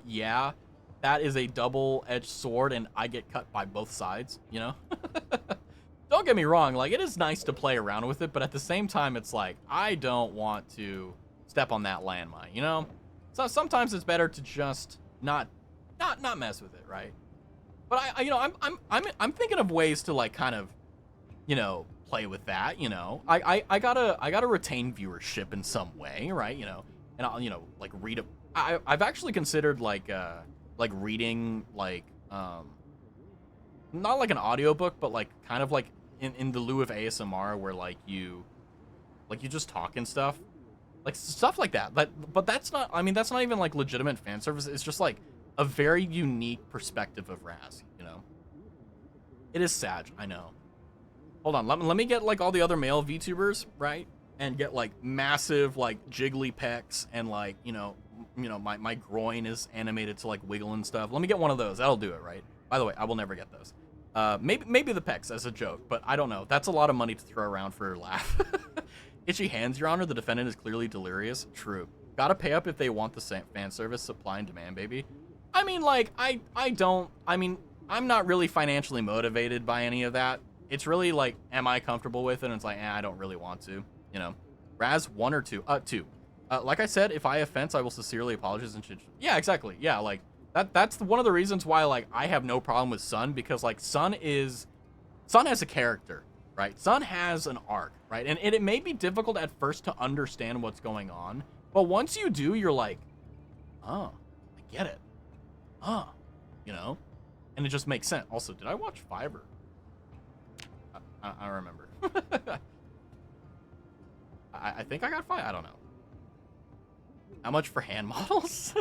yeah, that is a double-edged sword, and I get cut by both sides, you know? Don't get me wrong, like, it is nice to play around with it, but at the same time, it's like, I don't want to step on that landmine, you know? So sometimes it's better to just not mess with it, right? But I'm thinking of ways to, like, kind of, play with that, I gotta retain viewership in some way, right? And I'll, like, read I've actually considered, like reading, like, not like an audiobook, but, like, kind of like in the lieu of ASMR, where, like, you just talk and stuff, like, stuff like that. But that's not, I mean, that's not even, like, legitimate fan service. It's just, like, a very unique perspective of Raz, It is sad, I know. Hold on, let me get, like, all the other male VTubers, right? And get, like, massive, like, jiggly pecs, and, like, my groin is animated to, like, wiggle and stuff. Let me get one of those. That'll do it, right? By the way, I will never get those. Maybe the pecs as a joke, but I don't know. That's a lot of money to throw around for a laugh. Itchy hands, Your Honor. The defendant is clearly delirious. True. Gotta pay up if they want the fan service. Supply and demand, baby. I mean, like, I'm not really financially motivated by any of that. It's really, like, am I comfortable with it? And it's like, I don't really want to, Raz, 1 or 2? 2. Like I said, if I offense, I will sincerely apologize and shit. Yeah, exactly. Yeah, like, that's one of the reasons why, like, I have no problem with Sun, because, like, Sun has a character, right? Sun has an arc, right? And it may be difficult at first to understand what's going on, but once you do, you're like, oh, I get it. Oh, you know? And it just makes sense. Also, did I watch Fiverr? I don't remember. I think I got 5. I don't know. How much for hand models?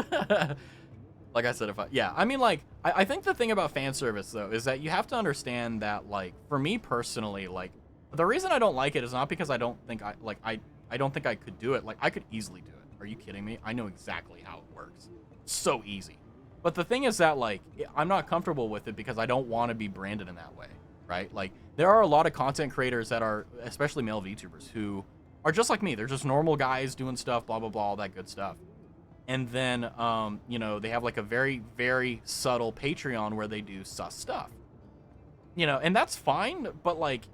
Like I said, yeah, I mean, like, I think the thing about fan service, though, is that you have to understand that, like, for me personally, like, the reason I don't like it is not because I don't think I don't think I could do it. Like, I could easily do it. Are you kidding me? I know exactly how it works. It's so easy. But the thing is that, like, I'm not comfortable with it because I don't want to be branded in that way, right? Like, there are a lot of content creators that are, especially male VTubers, who are just like me. They're just normal guys doing stuff, blah, blah, blah, all that good stuff. And then, you know, they have, like, a very, very subtle Patreon where they do sus stuff. You know, and that's fine, but, like,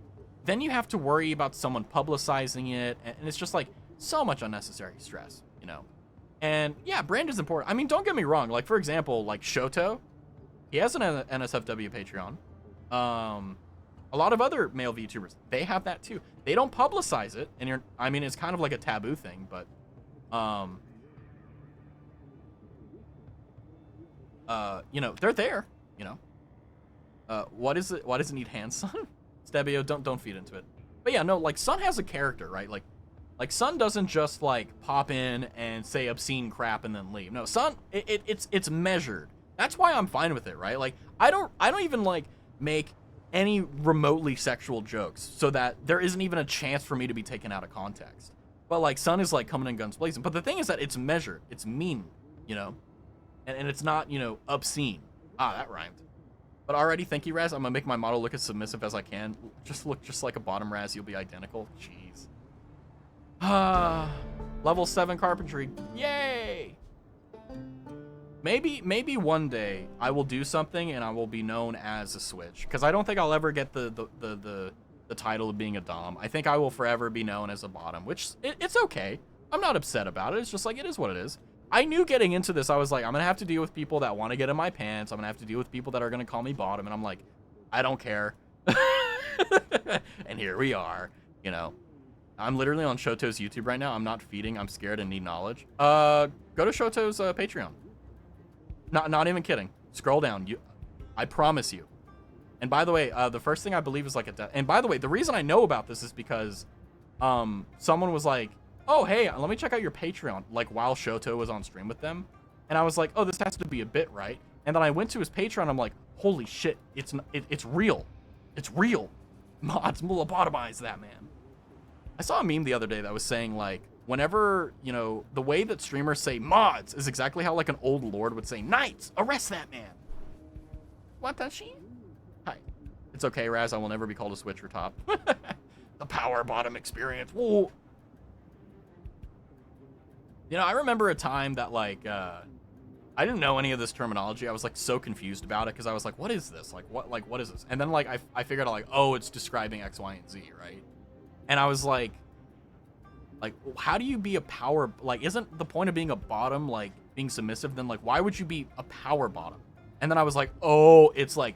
then you have to worry about someone publicizing it, and it's just, like, so much unnecessary stress, you know? And, yeah, brand is important. I mean, don't get me wrong. Like, for example, like, Shoto, he has an NSFW Patreon. A lot of other male VTubers, they have that, too. They don't publicize it, and I mean, it's kind of like a taboo thing, but, you know, they're there, you know? What is it? Why does it need hands, son? Stebio, don't feed into it. But yeah, no, like, Sun has a character, right? Like Sun doesn't just, like, pop in and say obscene crap and then leave. No, Sun, it's measured. That's why I'm fine with it, right? Like, I don't even, like, make any remotely sexual jokes so that there isn't even a chance for me to be taken out of context. But, like, Sun is, like, coming in guns blazing. But the thing is that it's measured. It's mean, you know? And it's not, you know, obscene. Ah, that rhymed. But already, thank you, Raz. I'm gonna make my model look as submissive as I can. Just look just like a bottom Raz. You'll be identical. Jeez. Level 7 carpentry. Yay! Maybe one day I will do something and I will be known as a Switch. Because I don't think I'll ever get the title of being a Dom. I think I will forever be known as a bottom, which it's okay. I'm not upset about it. It's just like, it is what it is. I knew getting into this, I was like, I'm going to have to deal with people that want to get in my pants. I'm going to have to deal with people that are going to call me bottom. And I'm like, I don't care. And here we are, you know. I'm literally on Shoto's YouTube right now. I'm not feeding. I'm scared and need knowledge. Go to Shoto's Patreon. Not even kidding. Scroll down. I promise you. And by the way, the first thing I believe is like and by the way, the reason I know about this is because someone was like, oh, hey, let me check out your Patreon, like, while Shoto was on stream with them. And I was like, oh, this has to be a bit, right? And then I went to his Patreon. I'm like, holy shit, it's real. It's real. Mods lobotomize that man. I saw a meme the other day that was saying, like, whenever, you know, the way that streamers say mods is exactly how, like, an old lord would say, knights, arrest that man. Watashi? Hi. It's okay, Raz. I will never be called a Switch or top. The power bottom experience. Whoa. You know, I remember a time that, like, I didn't know any of this terminology. I was, like, so confused about it because I was like, what is this? Like, what is this? And then, like, I figured out, like, oh, it's describing X, Y, and Z, right? And I was like, how do you be a power, like, isn't the point of being a bottom, like, being submissive? Then, like, why would you be a power bottom? And then I was like, oh, it's, like,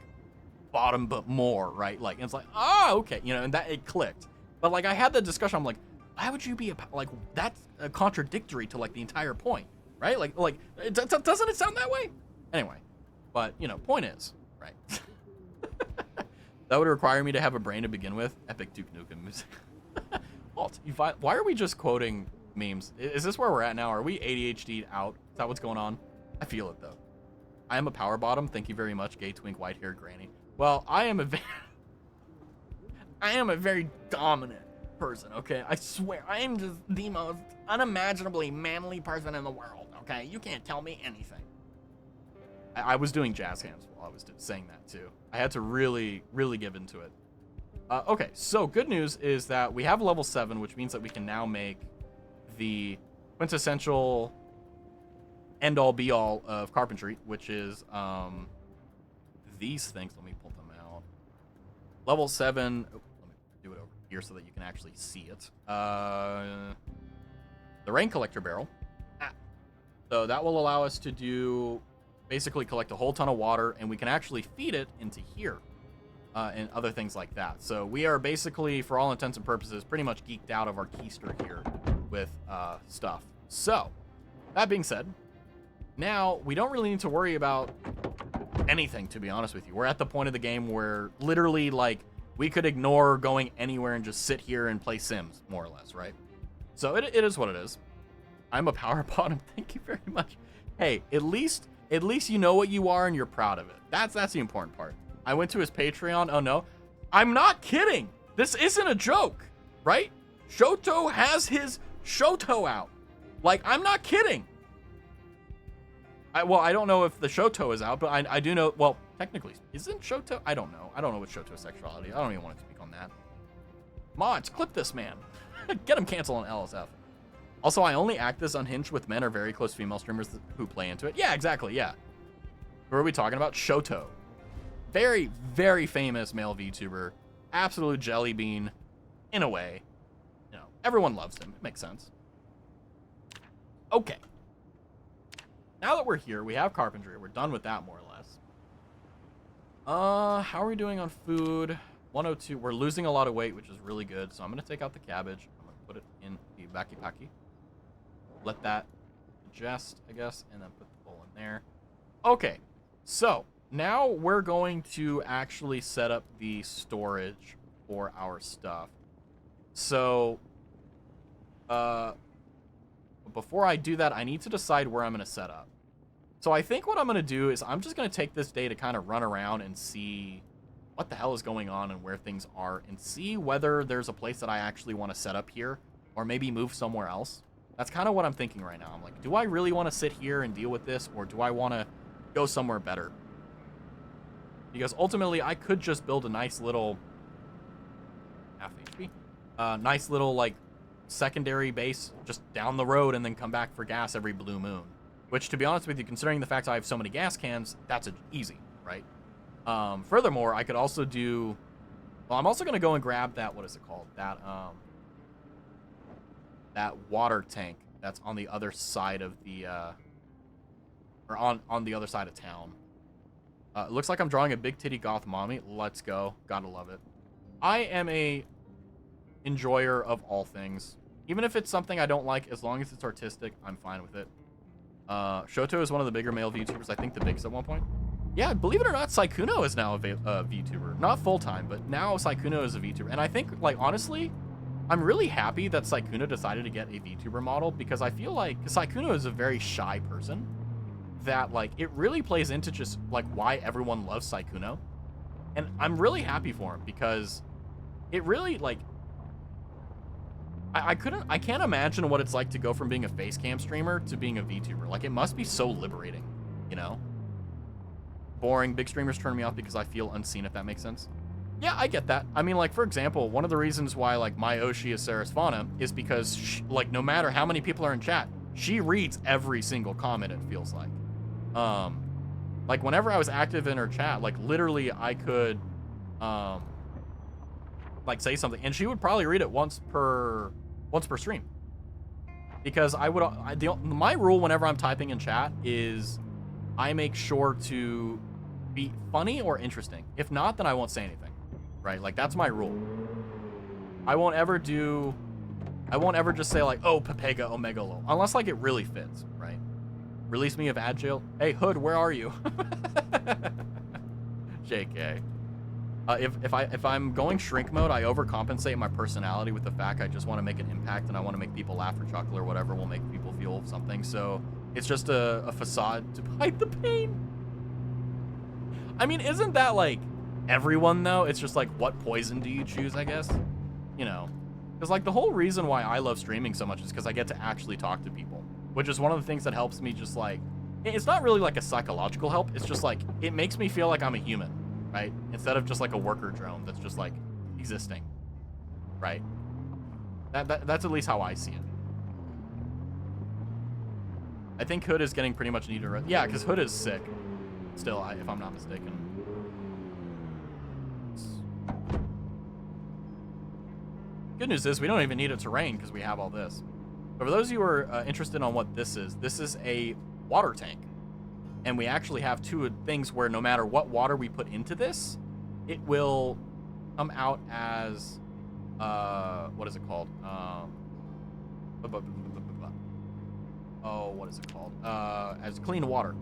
bottom but more, right? Like, and it's like, oh, okay, you know, and that, it clicked. But, like, I had the discussion, I'm like, why would you be like, that's contradictory to, like, the entire point, right? Like, doesn't it sound that way? Anyway, but, you know, point is, right? That would require me to have a brain to begin with. Epic Duke Nukem music. Alt, why are we just quoting memes? Is this where we're at now? Are we ADHD'd out? Is that what's going on? I feel it, though. I am a power bottom. Thank you very much, gay twink, white-haired granny. Well, I am a very dominant person, okay? I swear, I am just the most unimaginably manly person in the world, okay? You can't tell me anything. I was doing jazz hands while I was saying that, too. I had to really, really give into it. Okay, so good news is that we have level 7, which means that we can now make the quintessential end-all, be-all of carpentry, which is these things. Let me pull them out. Level 7... Oh, let me do it over here so that you can actually see it. The rain collector barrel. So that will allow us to do... basically collect a whole ton of water, and we can actually feed it into here. And other things like that. So we are basically, for all intents and purposes, pretty much geeked out of our keister here with stuff. So, that being said, Now, we don't really need to worry about anything, to be honest with you. We're at the point of the game where literally, like, we could ignore going anywhere and just sit here and play Sims, more or less, right? So it is what it is. I'm a power bottom. Thank you very much. Hey, at least you know what you are and you're proud of it. That's the important part. I went to his Patreon. Oh no, I'm not kidding. This isn't a joke, right? Shoto has his Shoto out. Like, I'm not kidding. Well, I don't know if the Shoto is out, but I do know. Well, technically, isn't Shoto? I don't know. I don't know what Shoto sexuality. I don't even want to speak on that. Mods, clip this man. Get him canceled on LSF. Also, I only act this unhinged with men or very close female streamers who play into it. Yeah, exactly. Yeah. Who are we talking about? Shoto. Very, very famous male VTuber. Absolute jelly bean, in a way. You know, everyone loves him. It makes sense. Okay. Now that we're here, we have carpentry. We're done with that, more or less. How are we doing on food? 102. We're losing a lot of weight, which is really good. So I'm going to take out the cabbage. I'm going to put it in the baki-paki. Let that digest, I guess, and then put the bowl in there. Okay. So now we're going to actually set up the storage for our stuff. So, before I do that, I need to decide where I'm going to set up. So I think what I'm going to do is I'm just going to take this day to kind of run around and see what the hell is going on and where things are, and see whether there's a place that I actually want to set up here, or maybe move somewhere else. That's kind of what I'm thinking right now. I'm like, do I really want to sit here and deal with this, or do I want to go somewhere better? Because ultimately, I could just build a nice little half HP, nice little like secondary base just down the road, and then come back for gas every blue moon. Which, to be honest with you, considering the fact I have so many gas cans, that's easy, right? Furthermore, I could also do. Well, I'm also gonna go and grab that. What is it called? That water tank that's on the other side of the or on the other side of town. It looks like I'm drawing a big titty goth mommy. Let's go. Gotta love it. I am a enjoyer of all things. Even if it's something I don't like, as long as it's artistic, I'm fine with it. Shoto is one of the bigger male VTubers. I think the biggest at one point. Yeah, believe it or not, Saikuno is now a VTuber. Not full-time, but now Saikuno is a VTuber. And I think, like, honestly, I'm really happy that Saikuno decided to get a VTuber model, because I feel like Saikuno is a very shy person that, like, it really plays into just, like, why everyone loves Saikuno. And I'm really happy for him, because it really, like, I can't imagine what it's like to go from being a face cam streamer to being a VTuber. Like, it must be so liberating, you know? Boring. Big streamers turn me off because I feel unseen, if that makes sense. Yeah, I get that. I mean, like, for example, one of the reasons why, like, my Oshi is Sarasvana is because, like, no matter how many people are in chat, she reads every single comment, it feels like. Like, whenever I was active in her chat, like, literally I could, like, say something, and she would probably read it once per stream. Because my rule whenever I'm typing in chat is I make sure to be funny or interesting. If not, then I won't say anything, right? Like, that's my rule. I won't ever just say, like, oh, Pepega Omega Lol, unless, like, it really fits, right? Release me of ad jail. Hey, Hood, where are you? JK. If I'm going shrink mode, I overcompensate my personality with the fact I just want to make an impact and I want to make people laugh or chuckle or whatever will make people feel something. So it's just a facade to hide the pain. I mean, isn't that like everyone though? It's just like, what poison do you choose, I guess? You know, because like the whole reason why I love streaming so much is because I get to actually talk to people, which is one of the things that helps me just like, it's not really like a psychological help. It's just like, it makes me feel like I'm a human, right? Instead of just like a worker drone that's just like existing, right? That's at least how I see it. I think Hood is getting pretty much needed. Yeah, because Hood is sick still, if I'm not mistaken. Good news is we don't even need a terrain because we have all this. But for those of you who are interested on what this is a water tank. And we actually have two things where no matter what water we put into this, it will come out as, what is it called? oh, what is it called? As clean water.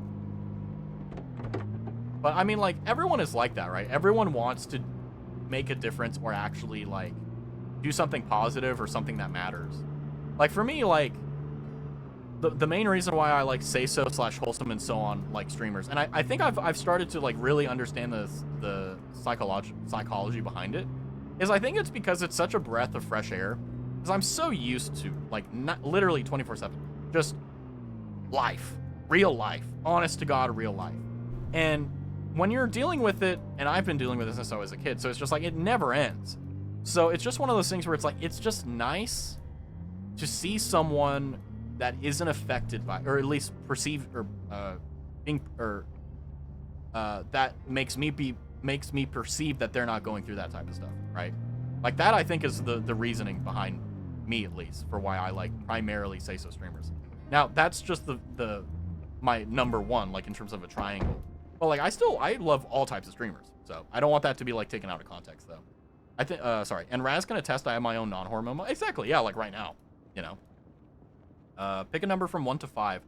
But I mean, like, everyone is like that, right? Everyone wants to make a difference or actually, like, do something positive or something that matters. Like, for me, like, the main reason why I like say so / wholesome and so on, like, streamers, and I think I've started to, like, really understand the psychology behind it, is I think it's because it's such a breath of fresh air. Because I'm so used to, like, not literally 24/7, just life, real life, honest to God, real life. And when you're dealing with it, and I've been dealing with this since I was a kid, so it's just like it never ends. So it's just one of those things where it's like it's just nice to see someone that isn't affected by, or at least perceived, or being, or that makes me perceive that they're not going through that type of stuff, right? Like that, I think is the reasoning behind me, at least, for why I like primarily say so streamers. Now that's just the my number one, like in terms of a triangle. But like I love all types of streamers, so I don't want that to be like taken out of context though. I think sorry, and Raz can attest I have my own non-hormone. Exactly, yeah, like right now, you know. Pick a number from 1 to 5.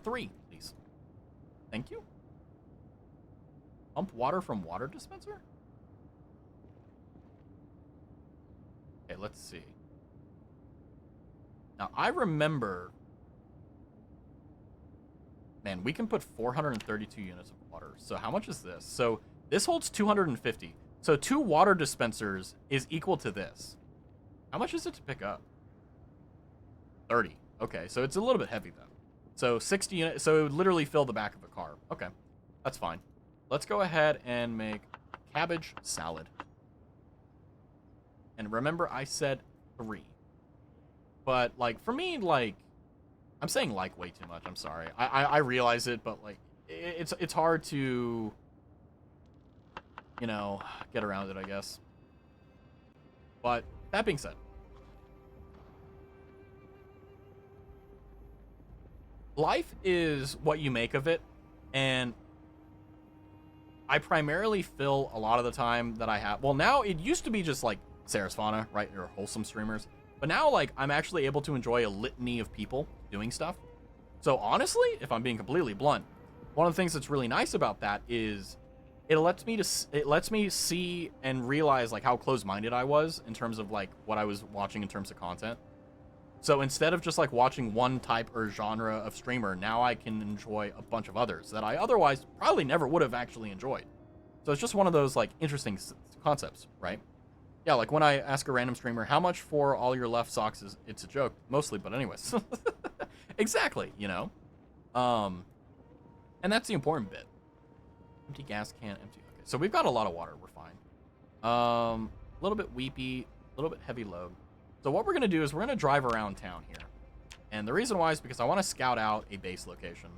3, please. Thank you. Pump water from water dispenser? Okay, let's see. Now, I remember... Man, we can put 432 units of water. So how much is this? So this holds 250. So 2 water dispensers is equal to this. How much is it to pick up? 30. Okay, so it's a little bit heavy, though. So 60 units, so it would literally fill the back of a car. Okay, that's fine. Let's go ahead and make cabbage salad. And remember, I said 3. But, like, for me, like, I'm saying like way too much. I'm sorry. I realize it, but, like, it's hard to, you know, get around it, I guess. But that being said, life is what you make of it, and I primarily fill a lot of the time that I have. Well, now it used to be just like Sarah's Fauna, right, or wholesome streamers, but now like I'm actually able to enjoy a litany of people doing stuff. So honestly, if I'm being completely blunt, one of the things that's really nice about that is it lets me see and realize like how close-minded I was in terms of like what I was watching in terms of content. So instead of just like watching one type or genre of streamer, now I can enjoy a bunch of others that I otherwise probably never would have actually enjoyed. So it's just one of those like interesting concepts, right? Yeah, like when I ask a random streamer, how much for all your left socks is, it's a joke, mostly, but anyways. Exactly, you know? And that's the important bit. Empty gas can, empty. Okay, so we've got a lot of water, we're fine. A little bit weepy, a little bit heavy load. So what we're going to do is we're going to drive around town here. And the reason why is because I want to scout out a base location.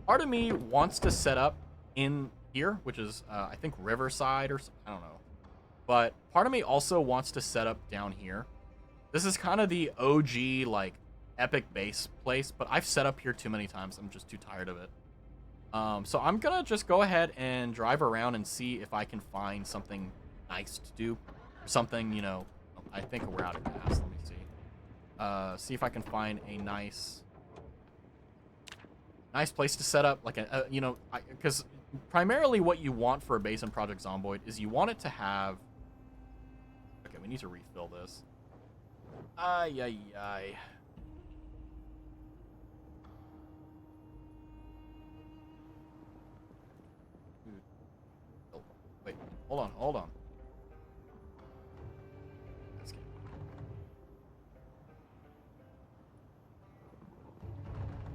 Part of me wants to set up in here, which is, I think, Riverside or something. I don't know. But part of me also wants to set up down here. This is kind of the OG, like, epic base place. But I've set up here too many times. I'm just too tired of it. So I'm going to just go ahead and drive around and see if I can find something nice to do. Something, you know... I think we're out of gas. Let me see. See if I can find a nice place to set up, like a you know, because primarily what you want for a base in Project Zomboid is you want it to have. Okay, we need to refill this. Ay. Wait, hold on.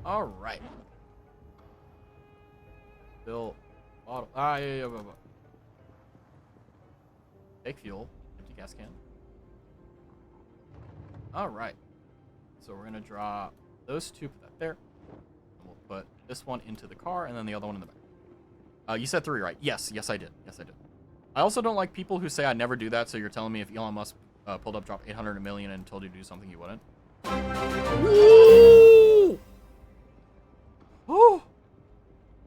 All right. Fill bottle. Yeah. Take fuel. Empty gas can. All right. So we're gonna drop those 2. Put that there. And we'll put this one into the car, and then the other one in the back. You said 3, right? Yes, I did. I also don't like people who say I never do that. So you're telling me if Elon Musk pulled up, dropped 800 million, and told you to do something, you wouldn't? Woo! Oh,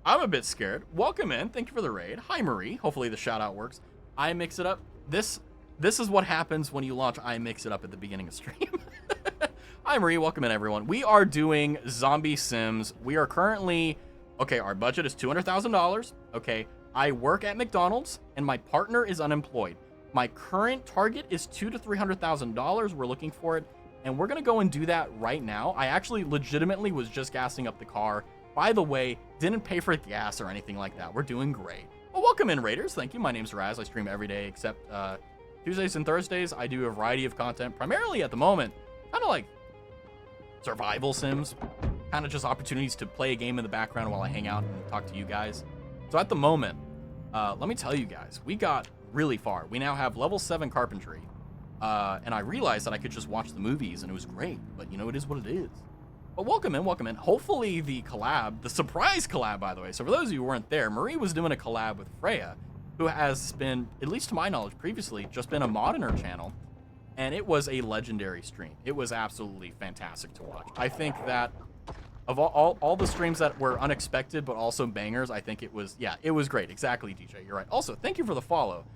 I'm a bit scared. Welcome in. Thank you for the raid. Hi, Marie. Hopefully the shout out works. I mix it up. This is what happens when you launch I mix it up at the beginning of stream. Hi, Marie. Welcome in, everyone. We are doing Zombie Sims. We are currently... Okay, our budget is $200,000. Okay, I work at McDonald's, and my partner is unemployed. My current target is $200,000 to $300,000. We're looking for it, and we're going to go and do that right now. I actually legitimately was just gassing up the car. By the way, didn't pay for gas or anything like that. We're doing great. Well, welcome in, Raiders. Thank you. My name's Raz. I stream every day except Tuesdays and Thursdays. I do a variety of content, primarily at the moment, kind of like survival sims, kind of just opportunities to play a game in the background while I hang out and talk to you guys. So at the moment, let me tell you guys, we got really far. We now have level 7 carpentry, and I realized that I could just watch the movies, and it was great, but you know, it is what it is. But welcome in, welcome in. Hopefully the collab, the surprise collab, by the way. So for those of you who weren't there, Marie was doing a collab with Freya, who has been, at least to my knowledge previously, just been a mod in her channel. And it was a legendary stream. It was absolutely fantastic to watch. I think that of all the streams that were unexpected, but also bangers, I think it was, yeah, it was great. Exactly, DJ, you're right. Also, thank you for the follow.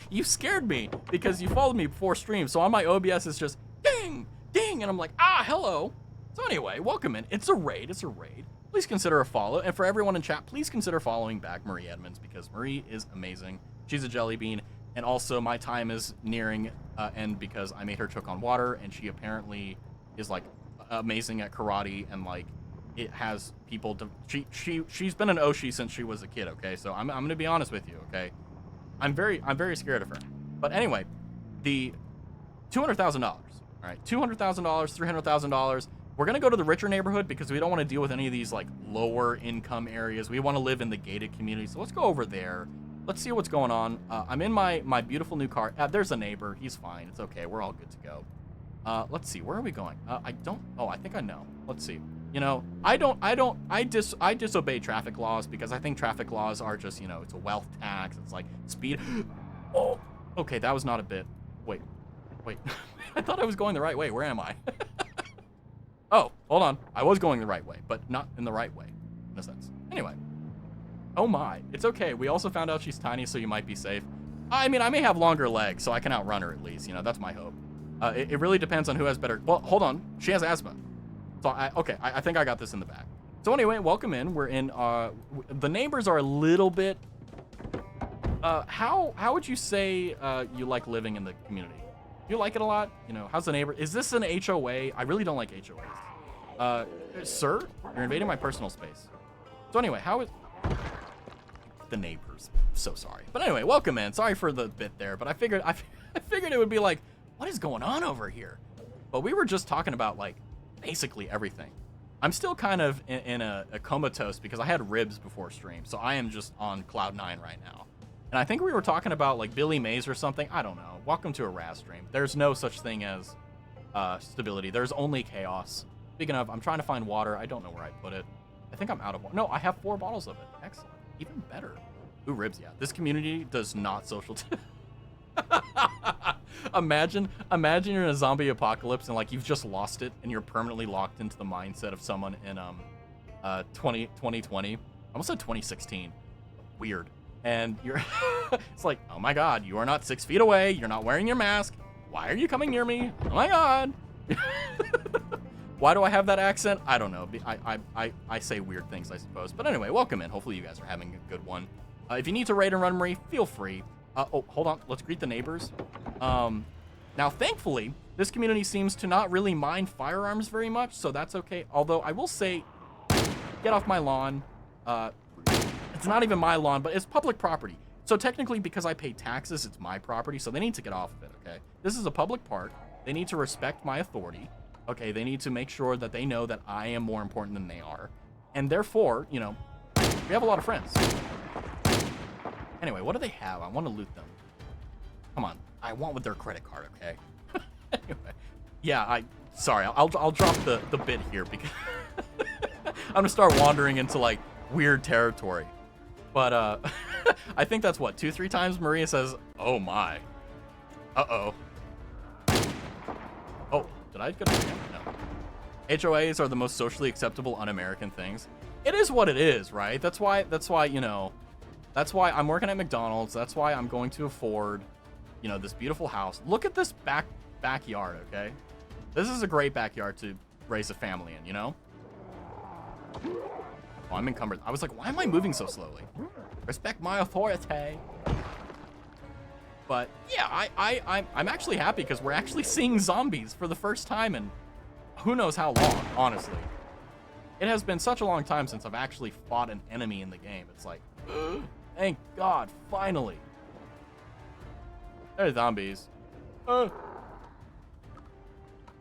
You scared me because you followed me before stream. So on my OBS, it's just ding, ding. And I'm like, hello. So anyway, welcome in. It's a raid. It's a raid. Please consider a follow. And for everyone in chat, please consider following back Marie Edmonds because Marie is amazing. She's a jelly bean. And also my time is nearing end because I made her choke on water. And she apparently is like amazing at karate. And like it has people to, she's been an Oshi since she was a kid. Okay. So I'm going to be honest with you. Okay. I'm very scared of her. But anyway, the $200,000. All right. $200,000, $300,000. We're going to go to the richer neighborhood because we don't want to deal with any of these like lower income areas. We want to live in the gated community. So let's go over there. Let's see what's going on. I'm in my beautiful new car. There's a neighbor. He's fine. It's okay. We're all good to go. Let's see. Where are we going? I think I know. Let's see. You know, I disobey traffic laws because I think traffic laws are just, you know, it's a wealth tax. It's like speed. Oh, okay. That was not a bit. Wait. I thought I was going the right way. Where am I? Oh, hold on. I was going the right way, but not in the right way, in a sense. Anyway. Oh my. It's okay. We also found out she's tiny, so you might be safe. I mean, I may have longer legs, so I can outrun her at least. You know, that's my hope. It really depends on who has better... Well, hold on. She has asthma. So, I think I got this in the back. So anyway, welcome in. We're in... the neighbors are a little bit... How would you say you like living in the community? You like it a lot? You know, how's the neighbor? Is this an HOA? I really don't like HOAs. Sir, you're invading my personal space. So anyway, how is the neighbors? So sorry. But anyway, welcome in. Sorry for the bit there, but I figured it would be like, what is going on over here? But we were just talking about like basically everything. I'm still kind of in a comatose because I had ribs before stream, so I am just on cloud 9 right now. And I think we were talking about like Billy Mays or something. I don't know. Welcome to a Raz stream. There's no such thing as stability. There's only chaos. Speaking of, I'm trying to find water. I don't know where I put it. I think I'm out of water. No, I have 4 bottles of it. Excellent. Even better. Ooh, ribs, yeah. This community does not social... Imagine you're in a zombie apocalypse and like you've just lost it and you're permanently locked into the mindset of someone in 2020. I almost said 2016. Weird. And you're it's like, oh my god, you are not 6 feet away, you're not wearing your mask, why are you coming near me? Oh my god. Why do I have that accent? I don't know. I say weird things, I suppose. But anyway, welcome in. Hopefully you guys are having a good one. If you need to raid and run Marie, feel free. Oh, hold on. Let's greet the neighbors. Now, thankfully, this community seems to not really mind firearms very much, so that's okay. Although, I will say, get off my lawn. It's not even my lawn, but it's public property. So technically, because I pay taxes, it's my property, so they need to get off of it, okay? This is a public park. They need to respect my authority. Okay, they need to make sure that they know that I am more important than they are. And therefore, you know, we have a lot of friends. Anyway, what do they have? I want to loot them. Come on. I want with their credit card, okay? Anyway. Yeah, sorry, I'll drop the bit here because I'm going to start wandering into, like, weird territory. But, I think that's, what, 2-3 times Maria says, oh my. Uh-oh. Oh, did I get a no. HOAs are the most socially acceptable un-American things. It is what it is, right? That's why, you know, that's why I'm working at McDonald's. That's why I'm going to afford, you know, this beautiful house. Look at this backyard, okay? This is a great backyard to raise a family in, you know? Oh, I'm encumbered. I was like, why am I moving so slowly? Respect my authority. But yeah, I'm actually happy because we're actually seeing zombies for the first time in who knows how long, honestly. It has been such a long time since I've actually fought an enemy in the game. It's like, thank God, finally. There's zombies.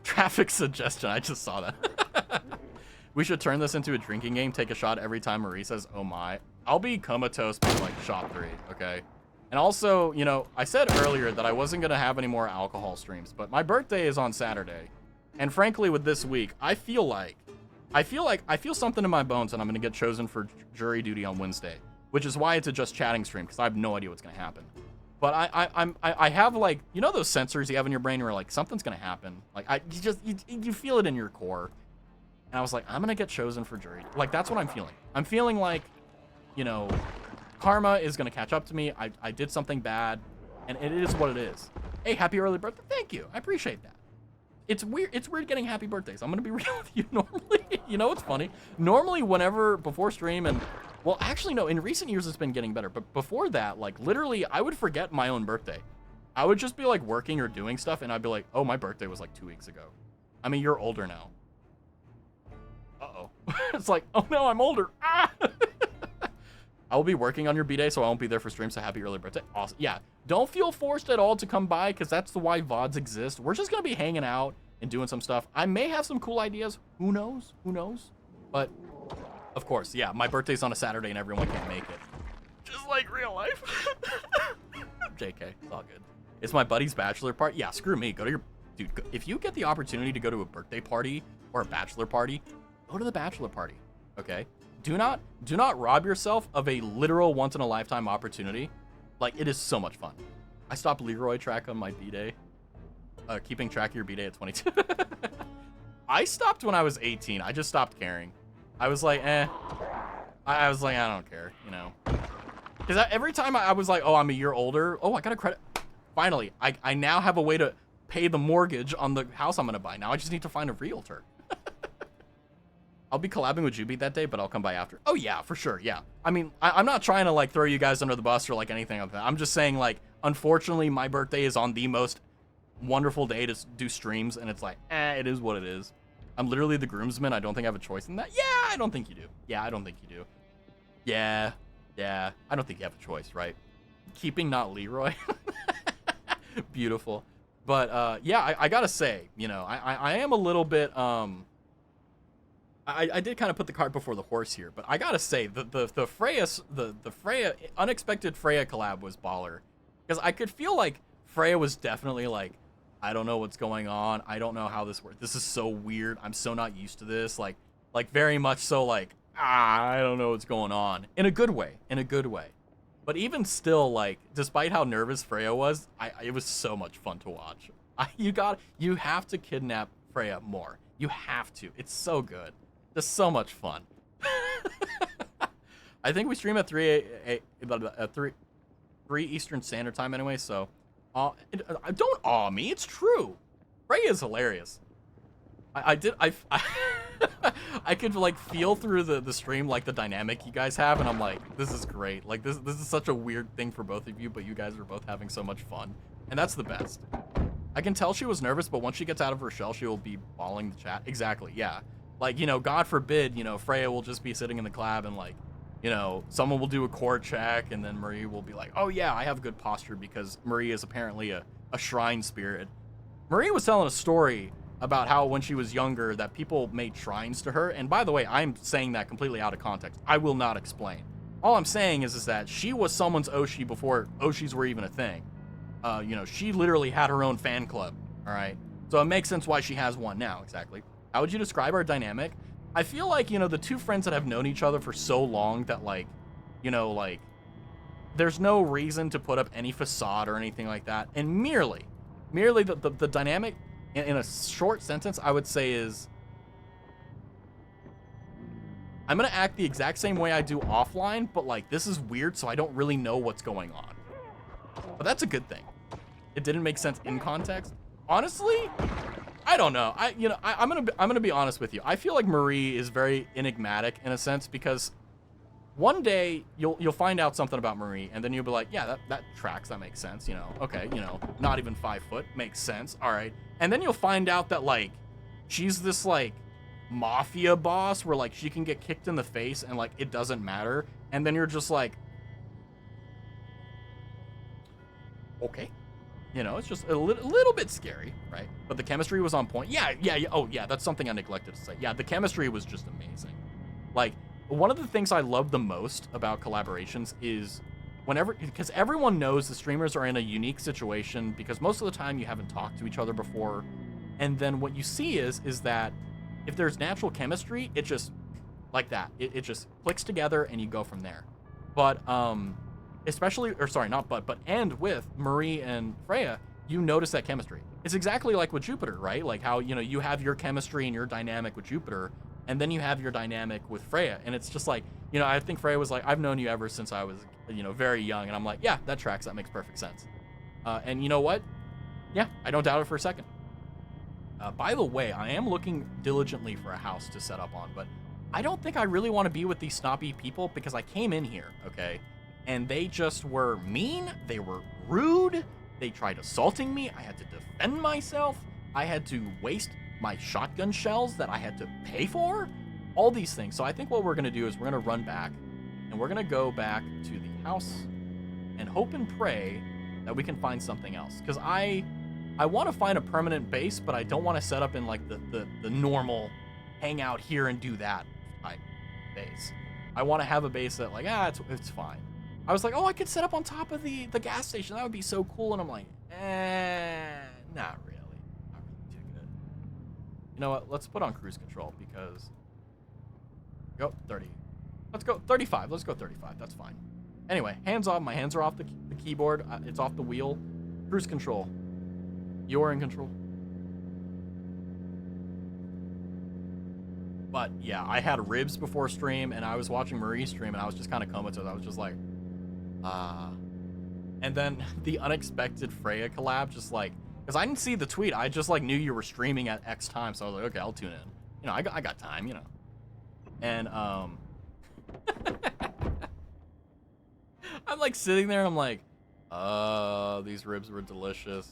Traffic suggestion, I just saw that. We should turn this into a drinking game. Take a shot every time Marie says, oh my. I'll be comatose by like shot 3, okay? And also, you know, I said earlier that I wasn't going to have any more alcohol streams, but my birthday is on Saturday. And frankly, with this week, I feel something in my bones and I'm going to get chosen for jury duty on Wednesday, which is why it's a just chatting stream because I have no idea what's going to happen. But I have like, you know those sensors you have in your brain where like something's going to happen. Like you feel it in your core. And I was like, I'm going to get chosen for jury. Like, that's what I'm feeling. I'm feeling like, you know, karma is going to catch up to me. I did something bad, and it is what it is. Hey, happy early birthday. Thank you. I appreciate that. It's weird getting happy birthdays. I'm going to be real with you normally. You know what's funny? Normally, before stream and, well, actually, no, in recent years, it's been getting better. But before that, like, literally, I would forget my own birthday. I would just be, like, working or doing stuff, and I'd be like, oh, my birthday was, like, 2 weeks ago. I mean, you're older now. Uh-oh. It's like, oh, no, I'm older. Ah! I will be working on your B-Day, so I won't be there for stream, so happy early birthday. Awesome. Yeah, don't feel forced at all to come by, because that's the why VODs exist. We're just going to be hanging out and doing some stuff. I may have some cool ideas. Who knows? Who knows? But, of course, yeah, my birthday's on a Saturday, and everyone can't make it. Just like real life. JK, it's all good. It's my buddy's bachelor party. Yeah, screw me. Go to your... Dude, if you get the opportunity to go to a birthday party or a bachelor party, go to the bachelor party, okay? Do not rob yourself of a literal once-in-a-lifetime opportunity. Like, it is so much fun. I stopped Leroy track on my B-Day. Keeping track of your B-Day at 22. I stopped when I was 18. I just stopped caring. I was like, I was like, I don't care, you know? Because every time I was like, oh, I'm a year older. Oh, I got a credit. Finally, I now have a way to pay the mortgage on the house I'm going to buy. Now I just need to find a realtor. I'll be collabing with Juby that day, but I'll come by after. Oh, yeah, for sure, yeah. I mean, I'm not trying to, like, throw you guys under the bus or, like, anything like that. I'm just saying, like, unfortunately, my birthday is on the most wonderful day to do streams, and it's like, it is what it is. I'm literally the groomsman. I don't think I have a choice in that. Yeah, I don't think you do. Yeah, I don't think you do. Yeah, I don't think you have a choice, right? Keeping not Leroy. Beautiful. But, yeah, I gotta say, you know, I am a little bit, I did kind of put the cart before the horse here, but I gotta say the Freya unexpected Freya collab was baller, because I could feel like Freya was definitely like, I don't know what's going on, I don't know how this works, this is so weird, I'm so not used to this, like very much so like, I don't know what's going on, in a good way, but even still, like, despite how nervous Freya was, it was so much fun to watch. You have to kidnap Freya more, you have to, it's so good. Just so much fun. I think we stream at 3 Eastern Standard Time anyway, so don't awe me. It's true. Freya is hilarious. I could like feel through the stream like the dynamic you guys have, and I'm like, this is great. Like this is such a weird thing for both of you, but you guys are both having so much fun, and that's the best. I can tell she was nervous, but once she gets out of her shell, she will be bawling the chat. Exactly. Yeah. Like, you know, God forbid, you know, Freya will just be sitting in the collab and, like, you know, someone will do a core check and then Marie will be like, oh, yeah, I have good posture because Marie is apparently a shrine spirit. Marie was telling a story about how when she was younger that people made shrines to her. And by the way, I'm saying that completely out of context. I will not explain. All I'm saying is that she was someone's Oshi before Oshis were even a thing. You know, she literally had her own fan club, all right? So it makes sense why she has one now, exactly. How would you describe our dynamic? I feel like, you know, the two friends that have known each other for so long that, like, you know, like, there's no reason to put up any facade or anything like that. And merely the dynamic, in a short sentence, I would say is, I'm going to act the exact same way I do offline, but, like, this is weird, so I don't really know what's going on. But that's a good thing. It didn't make sense in context. Honestly, I don't know. I'm gonna be honest with you. I feel like Marie is very enigmatic in a sense because one day you'll find out something about Marie and then you'll be like, yeah, that tracks, that makes sense, okay, not even 5 foot, makes sense, all right. And then you'll find out that like she's this like mafia boss where like she can get kicked in the face and like it doesn't matter, and then you're just like, okay, it's just a little bit scary, right? But the chemistry was on point. Yeah. Oh yeah, that's something I neglected to say. Yeah, the chemistry was just amazing. Like, one of the things I love the most about collaborations is because everyone knows the streamers are in a unique situation because most of the time you haven't talked to each other before. And then what you see is that if there's natural chemistry, it just, like that, it just clicks together and you go from there. But, and with Marie and Freya, you notice that chemistry. It's exactly like with Jupiter, right? Like how, you have your chemistry and your dynamic with Jupiter, and then you have your dynamic with Freya, and it's just like, I think Freya was like, I've known you ever since I was, very young, and I'm like, yeah, that tracks, that makes perfect sense. And you know what? Yeah, I don't doubt it for a second. By the way, I am looking diligently for a house to set up on, but I don't think I really want to be with these snobby people because I came in here, okay, and they just were mean, they were rude, they tried assaulting me, I had to defend myself, I had to waste my shotgun shells that I had to pay for, all these things. So I think what we're going to do is we're going to run back and we're going to go back to the house and hope and pray that we can find something else. Because I want to find a permanent base, but I don't want to set up in like the normal hang out here and do that type base. I want to have a base that like, it's fine. I was like, oh, I could set up on top of the gas station. That would be so cool. And I'm like, not really. You know what? Let's put on cruise control because... Go 30. Let's go 35. Let's go 35. That's fine. Anyway, hands off. My hands are off the keyboard. It's off the wheel. Cruise control. You're in control. But yeah, I had ribs before stream, and I was watching Marie stream, and I was just kind of comatose. I was just like, And then the unexpected Freya collab, just like... Because I didn't see the tweet. I just, like, knew you were streaming at X time. So I was like, okay, I'll tune in. I got time, And, I'm, like, sitting there, and I'm like, these ribs were delicious.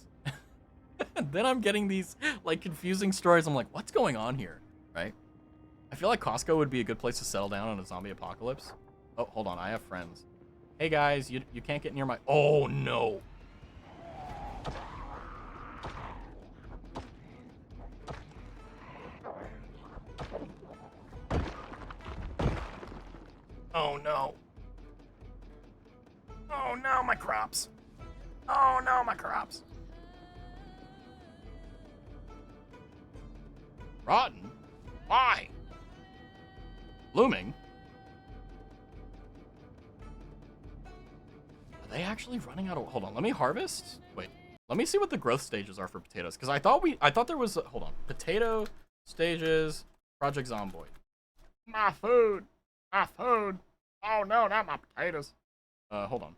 Then I'm getting these, like, confusing stories. I'm like, what's going on here, right? I feel like Costco would be a good place to settle down on a zombie apocalypse. Oh, hold on. I have friends. Hey, guys, you can't get near my... Oh, no. Oh no. Oh no, my crops. Oh no, my crops. Rotten? Why? Blooming? Are they actually running out of... Hold on, let me harvest? Wait, let me see what the growth stages are for potatoes. Because I thought there was... Hold on. Potato stages, Project Zomboid. My food. My food. Oh no, not my potatoes. Hold on.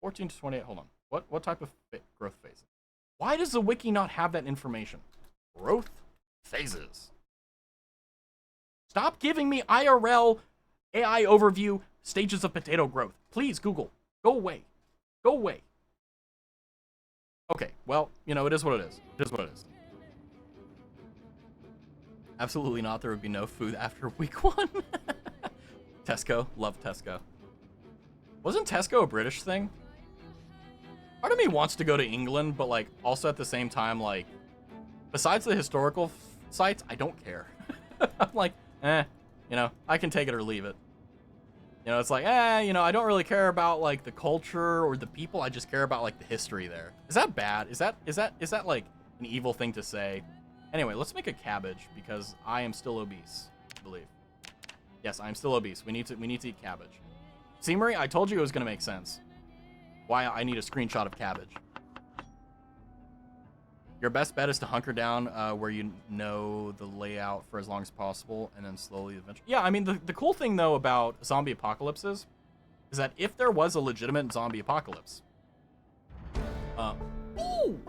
14 to 28. Hold on. What type of growth phase? Why does the wiki not have that information? Growth phases. Stop giving me IRL AI overview stages of potato growth. Please, Google. Go away. Go away. Okay, well, it is what it is. It is what it is. Absolutely not. There would be no food after week 1. Tesco. Love Tesco. Wasn't Tesco a British thing? Part of me wants to go to England, but, like, also at the same time, like, besides the historical sites, I don't care. I'm like, I can take it or leave it. It's like, I don't really care about, like, the culture or the people. I just care about, like, the history there. Is that bad? Is that like, an evil thing to say? Anyway, let's make a cabbage because I am still obese, I believe. Yes, I am still obese. We need to eat cabbage. See, Marie, I told you it was gonna make sense. Why I need a screenshot of cabbage. Your best bet is to hunker down where you know the layout for as long as possible, and then slowly eventually. Yeah, I mean the cool thing though about zombie apocalypses is that if there was a legitimate zombie apocalypse, ooh,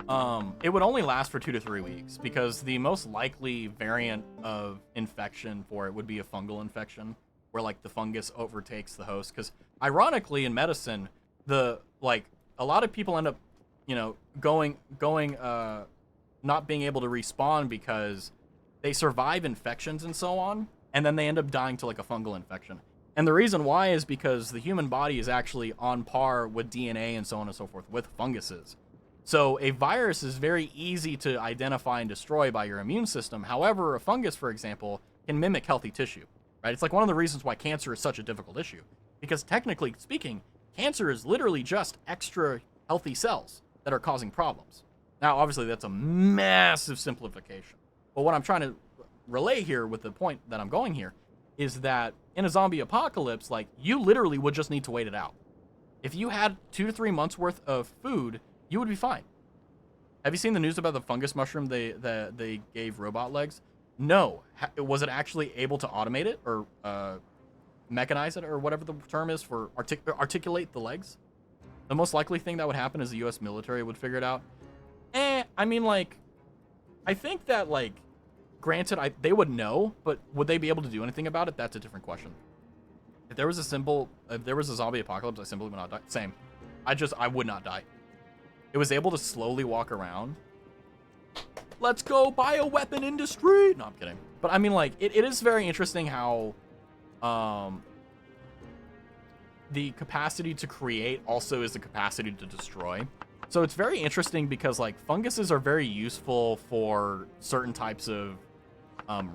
It would only last for 2 to 3 weeks because the most likely variant of infection for it would be a fungal infection where like the fungus overtakes the host. Because ironically in medicine, a lot of people end up, going not being able to respawn because they survive infections and so on, and then they end up dying to like a fungal infection. And the reason why is because the human body is actually on par with DNA and so on and so forth with funguses. So a virus is very easy to identify and destroy by your immune system. However, a fungus, for example, can mimic healthy tissue, right? It's like one of the reasons why cancer is such a difficult issue. Because technically speaking, cancer is literally just extra healthy cells that are causing problems. Now, obviously, that's a massive simplification. But what I'm trying to relay here with the point that I'm going here is that in a zombie apocalypse, like, you literally would just need to wait it out. If you had 2 to 3 months worth of food, you would be fine. Have you seen the news about the fungus mushroom they gave robot legs? No. Was it actually able to automate it or mechanize it or whatever the term is for articulate the legs? The most likely thing that would happen is the U.S. military would figure it out. I mean, like, I think that, like, granted, they would know, but would they be able to do anything about it? That's a different question. If there was a zombie apocalypse, I simply would not die. Same. I would not die. It was able to slowly walk around. Let's go bioweapon industry. No, I'm kidding. But I mean, like, it is very interesting how the capacity to create also is the capacity to destroy. So it's very interesting because, like, funguses are very useful for certain types of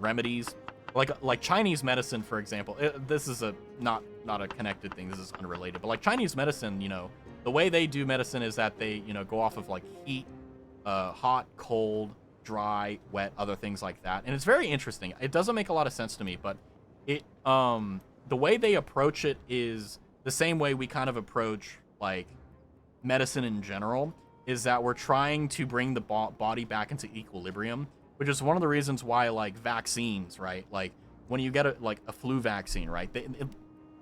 remedies. Like Chinese medicine, for example. This is not a connected thing. This is unrelated. But like Chinese medicine, the way they do medicine is that they, go off of like heat, hot, cold, dry, wet, other things like that. And it's very interesting. It doesn't make a lot of sense to me, but the way they approach it is the same way we kind of approach like medicine in general, is that we're trying to bring the body back into equilibrium, which is one of the reasons why, like, vaccines, right? Like, when you get a flu vaccine, right?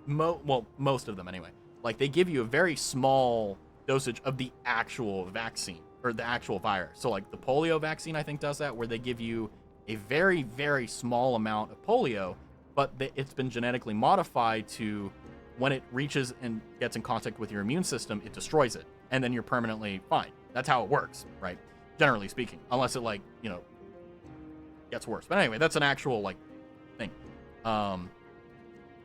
Most of them anyway. Like, they give you a very small dosage of the actual vaccine or the actual virus. So, like, the polio vaccine, I think, does that, where they give you a very, very small amount of polio, but it's been genetically modified to, when it reaches and gets in contact with your immune system, it destroys it, and then you're permanently fine. That's how it works, right? Generally speaking, unless it, like, gets worse. But anyway, that's an actual, like, thing.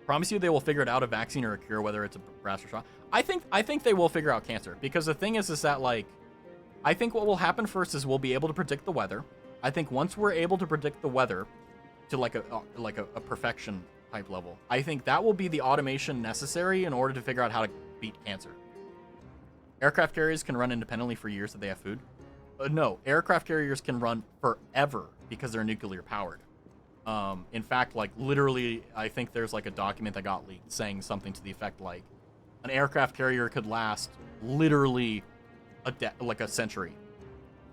Promise you they will figure it out, a vaccine or a cure, whether it's a brass or shot. I think they will figure out cancer, because the thing is that, like, I think what will happen first is we'll be able to predict the weather. I think once we're able to predict the weather to like a perfection type level, I think that will be the automation necessary in order to figure out how to beat cancer. Aircraft carriers can run independently for years if they have food. No, aircraft carriers can run forever because they're nuclear powered. In fact, like, literally, I think there's like a document that got leaked saying something to the effect like an aircraft carrier could last literally a century,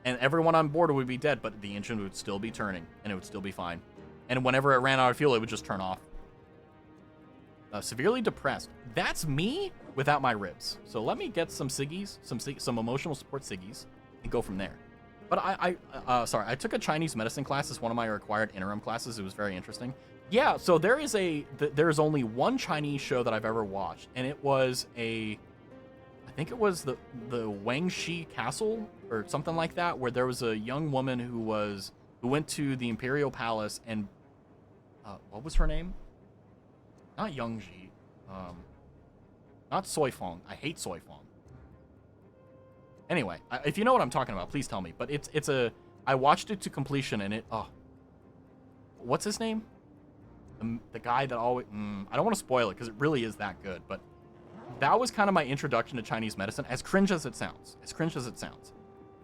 and everyone on board would be dead, but the engine would still be turning and it would still be fine. And whenever it ran out of fuel, it would just turn off. Severely depressed. That's me without my ribs. So let me get some ciggies, some emotional support ciggies, and go from there. But I took a Chinese medicine class as one of my required interim classes. It was very interesting. Yeah, so there's only one Chinese show that I've ever watched, and it was I think it was the Wangxi Castle or something like that, where there was a young woman who went to the Imperial Palace and what was her name? Not Youngji, not Soifong. I hate Soifong. Anyway, if you know what I'm talking about, please tell me. But I watched it to completion, and what's his name? The guy that always, I don't want to spoil it because it really is that good, but that was kind of my introduction to Chinese medicine, as cringe as it sounds.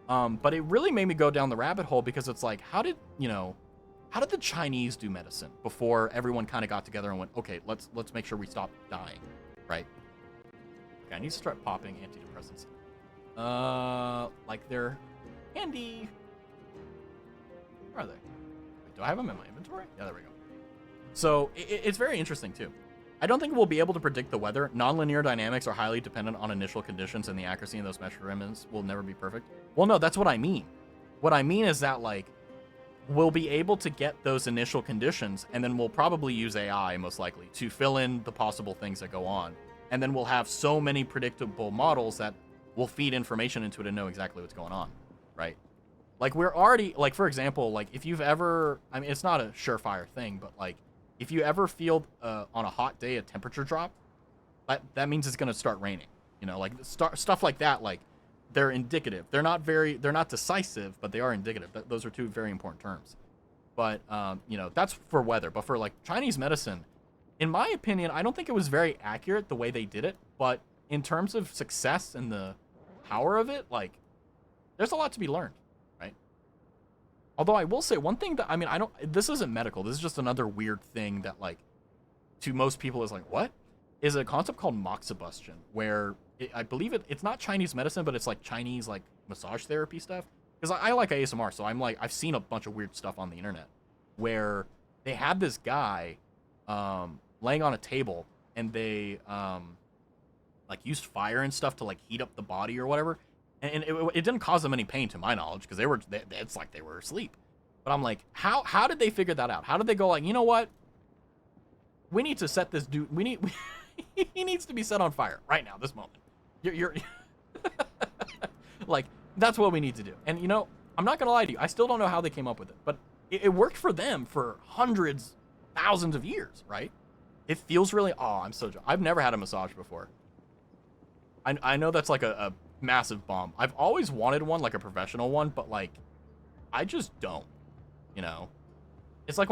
But it really made me go down the rabbit hole, because it's like, how did the Chinese do medicine before everyone kind of got together and went, okay, let's make sure we stop dying, right? Okay, I need to start popping antidepressants. Like they're handy. Where are they? Wait, do I have them in my inventory? Yeah, there we go. So it's very interesting too. I don't think we'll be able to predict the weather. Nonlinear dynamics are highly dependent on initial conditions, and the accuracy in those measurements will never be perfect. Well, no, that's what I mean. What I mean is that, like, we'll be able to get those initial conditions, and then we'll probably use AI, most likely, to fill in the possible things that go on. And then we'll have so many predictable models that we'll feed information into it and know exactly what's going on, right? Like, we're already, like, for example, like, if you've ever, I mean, it's not a surefire thing, but, like, if you ever feel on a hot day a temperature drop, that means it's going to start raining. You know, like, stuff like that, like, they're indicative. They're not decisive, but they are indicative. Those are two very important terms. But, you know, that's for weather. But for, like, Chinese medicine, in my opinion, I don't think it was very accurate the way they did it. But in terms of success and the power of it, like, there's a lot to be learned, right? Although I will say one thing that, I mean, this isn't medical. This is just another weird thing that, like, to most people is like, what? Is a concept called moxibustion, where I believe it's not Chinese medicine, but it's like Chinese, like, massage therapy stuff. Because I like ASMR, so I'm like, I've seen a bunch of weird stuff on the internet where they had this guy laying on a table, and they like used fire and stuff to, like, heat up the body or whatever, and it didn't cause them any pain to my knowledge, because it's like they were asleep. But I'm like, how did they figure that out? How did they go, like, you know what? We need to set this dude. He needs to be set on fire right now, this moment. You're like, that's what we need to do. And, you know, I'm not gonna lie to you, I still don't know how they came up with it, but it worked for them for hundreds, thousands of years, right? It feels really, I've never had a massage before. I know that's like a massive bomb. I've always wanted one, like a professional one, but, like, I just don't, you know? It's like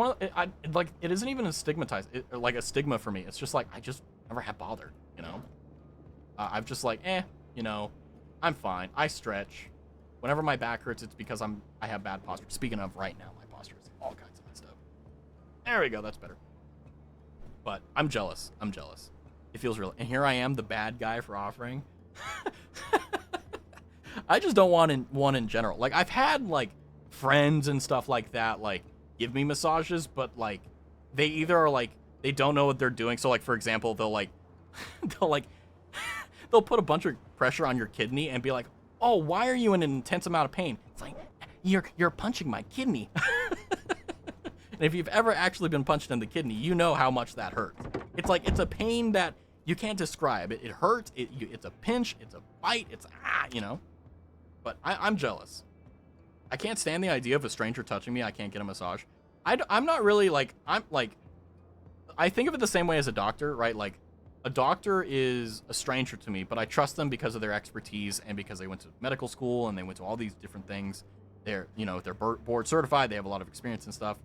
it isn't even a like a stigma for me. It's just like, I just never have bothered, you know? I've just like, you know, I'm fine. I stretch. Whenever my back hurts, it's because I have bad posture. Speaking of, right now, my posture is all kinds of messed up. There we go. That's better. But I'm jealous. It feels real. And here I am, the bad guy for offering. I just don't want one in general. Like, I've had, like, friends and stuff like that, like, give me massages, but, like, they either are, like, they don't know what they're doing. So, like, for example, they'll they'll put a bunch of pressure on your kidney and be like, oh, why are you in an intense amount of pain? It's like, you're punching my kidney. And if you've ever actually been punched in the kidney, you know how much that hurts. It's like, it's a pain that you can't describe. It hurts. It's a pinch. It's a bite. It's, you know. But I'm jealous. I can't stand the idea of a stranger touching me. I can't get a massage. I'm not really, like, I think of it the same way as a doctor, right? Like, a doctor is a stranger to me, but I trust them because of their expertise and because they went to medical school and they went to all these different things. They're, you know, they're board certified. They have a lot of experience and stuff.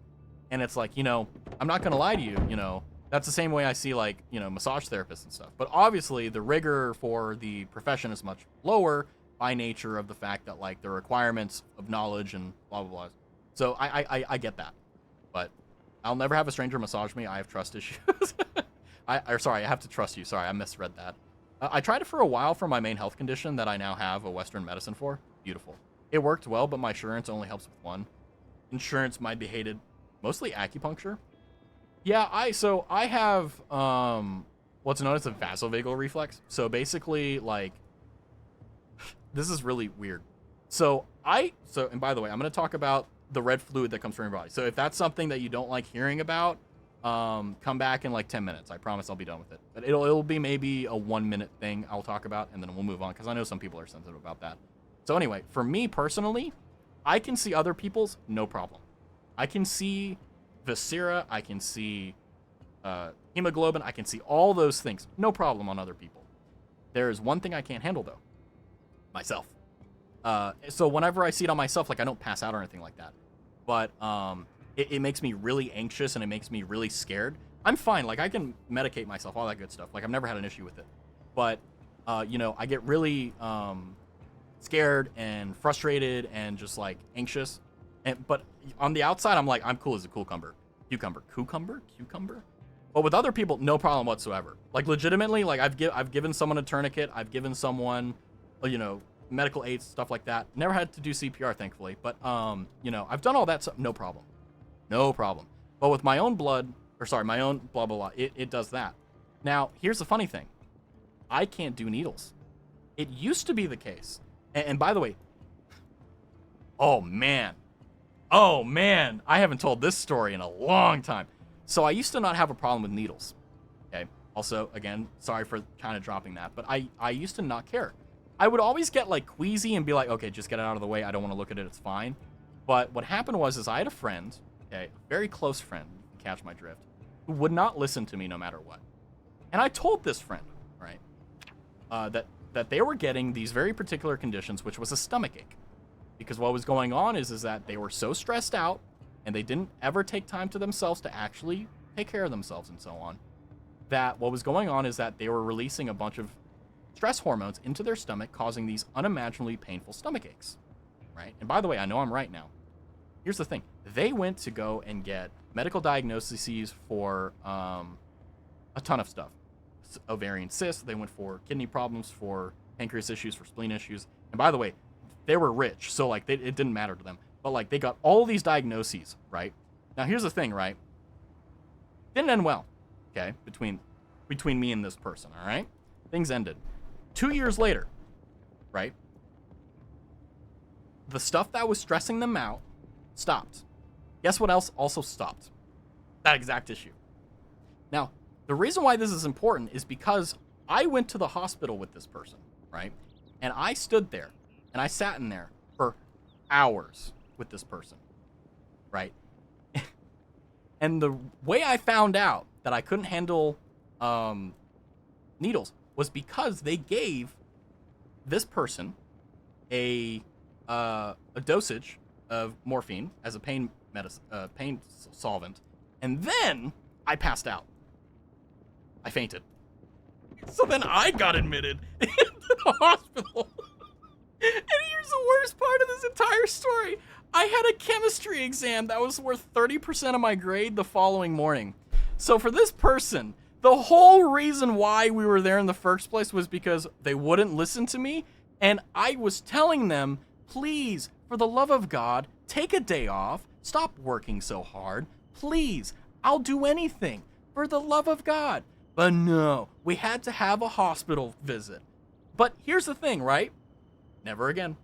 And it's like, you know, I'm not going to lie to you, you know, that's the same way I see, like, you know, massage therapists and stuff. But obviously the rigor for the profession is much lower by nature of the fact that, like, the requirements of knowledge and blah, blah, blah. So I get that. But I'll never have a stranger massage me. I have trust issues. I have to trust you. Sorry, I misread that. I tried it for a while for my main health condition that I now have a Western medicine for. Beautiful. It worked well, but my insurance only helps with one. Insurance might be hated. Mostly acupuncture. Yeah, I have what's known as a vasovagal reflex. So basically, like, this is really weird. And by the way, I'm going to talk about the red fluid that comes from your body. So if that's something that you don't like hearing about, come back in like 10 minutes. I promise I'll be done with it. But it'll be maybe a 1-minute thing I'll talk about, and then we'll move on, because I know some people are sensitive about that. So anyway, for me personally, I can see other people's, no problem. I can see viscera, I can see hemoglobin, I can see all those things, no problem on other people. There is one thing I can't handle, though. Myself. So whenever I see it on myself, like, I don't pass out or anything like that. But it makes me really anxious, and it makes me really scared. I'm fine. Like, I can medicate myself, all that good stuff. Like, I've never had an issue with it. But, you know, I get really scared and frustrated and just, like, anxious. But on the outside, I'm like, I'm cool as a cucumber. Cucumber? But with other people, no problem whatsoever. Like, legitimately, like, I've given someone a tourniquet. I've given someone, you know, medical aids, stuff like that. Never had to do CPR, thankfully. But, you know, I've done all that stuff. No problem. But with my own blood, my own blah, blah, blah, it does that. Now, here's the funny thing. I can't do needles. It used to be the case. And by the way, oh man, I haven't told this story in a long time. So I used to not have a problem with needles. Okay. Also, again, sorry for kind of dropping that, but I used to not care. I would always get like queasy and be like, okay, just get it out of the way. I don't want to look at it. It's fine. But what happened was I had a friend, okay, a very close friend, catch my drift, who would not listen to me no matter what. And I told this friend, right, that they were getting these very particular conditions, which was a stomach ache. Because what was going on is that they were so stressed out and they didn't ever take time to themselves to actually take care of themselves and so on, that what was going on is that they were releasing a bunch of stress hormones into their stomach, causing these unimaginably painful stomach aches, right? And by the way, I know I'm right now. Here's the thing. They went to go and get medical diagnoses for a ton of stuff. Ovarian cysts, they went for kidney problems, for pancreas issues, for spleen issues. And by the way, they were rich, so like it didn't matter to them. But like they got all these diagnoses, right? Now here's the thing, right? Didn't end well, okay, between me and this person, all right? Things ended. 2 years later, right? The stuff that was stressing them out stopped. Guess what else also stopped? That exact issue. Now, the reason why this is important is because I went to the hospital with this person, right? And I stood there and I sat in there for hours with this person, right? And the way I found out that I couldn't handle needles was because they gave this person a dosage of morphine as a pain solvent, and then I passed out. I fainted. So then I got admitted into the hospital. And here's the worst part of this entire story. I had a chemistry exam that was worth 30% of my grade the following morning. So for this person, the whole reason why we were there in the first place was because they wouldn't listen to me. And I was telling them, please, for the love of God, take a day off. Stop working so hard. Please, I'll do anything for the love of God. But no, we had to have a hospital visit. But here's the thing, right? Never again.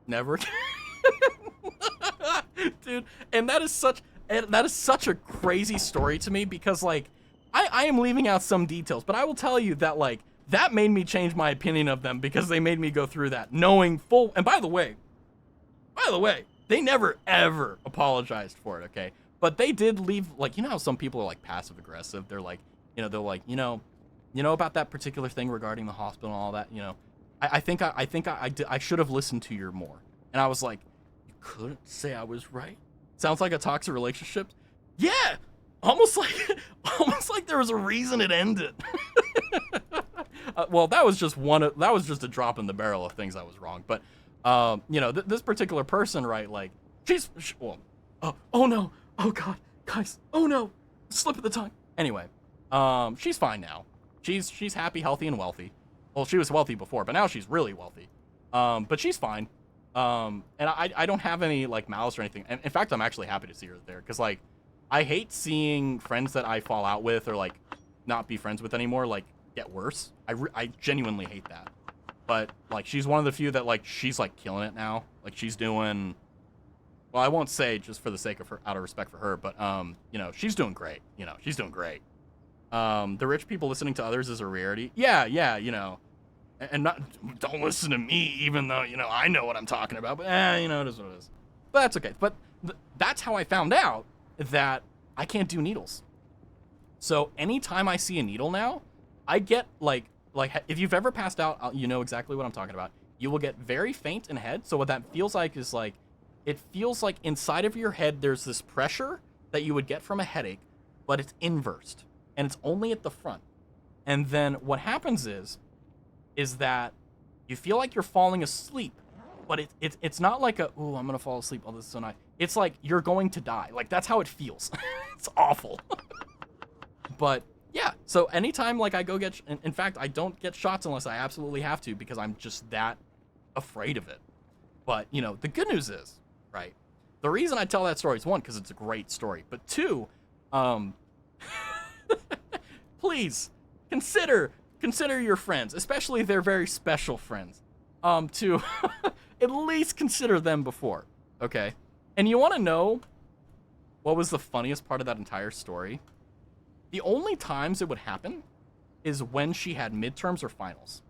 Never again. Dude, and that is such a crazy story to me because, like, I am leaving out some details, but I will tell you that, like, that made me change my opinion of them because they made me go through that knowing full. And by the way, they never ever apologized for it, okay? But they did leave, like, you know how some people are like passive aggressive. They're like, you know, they're like, you know about that particular thing regarding the hospital and all that. You know, I think I should have listened to you more. And I was like, you couldn't say I was right. Sounds like a toxic relationship. Yeah, almost like there was a reason it ended. Well, that was just a drop in the barrel of things I was wrong. But you know, this particular person, right? Like, oh no, oh God, guys, oh no, slip of the tongue. Anyway, she's fine now. She's happy, healthy, and wealthy. Well, she was wealthy before, but now she's really wealthy. But she's fine. And I don't have any like malice or anything. And in fact, I'm actually happy to see her there because, like, I hate seeing friends that I fall out with or like not be friends with anymore like get worse. I genuinely hate that. But like, she's one of the few that, like, she's like killing it now. Like, she's doing, well, I won't say just for the sake of her, out of respect for her, but you know, she's doing great. You know, she's doing great. The rich people listening to others is a rarity. Yeah, you know, and don't listen to me, even though, you know, I know what I'm talking about. But you know, it is what it is. But that's okay. But that's how I found out that I can't do needles. So anytime I see a needle now, I get like if you've ever passed out, you know exactly what I'm talking about. You will get very faint in head. So what that feels like is like, it feels like inside of your head there's this pressure that you would get from a headache, but it's inversed and it's only at the front. And then what happens is that you feel like you're falling asleep, but it's not like ooh, I'm gonna fall asleep. Oh, this is so nice. It's like you're going to die. Like, that's how it feels. It's awful. But yeah, so anytime like I go get, in fact, I don't get shots unless I absolutely have to because I'm just that afraid of it. But, you know, the good news is, right, the reason I tell that story is, one, because it's a great story, but two, please, consider your friends, especially if they're very special friends, to at least consider them before, okay? And you want to know what was the funniest part of that entire story? The only times it would happen is when she had midterms or finals.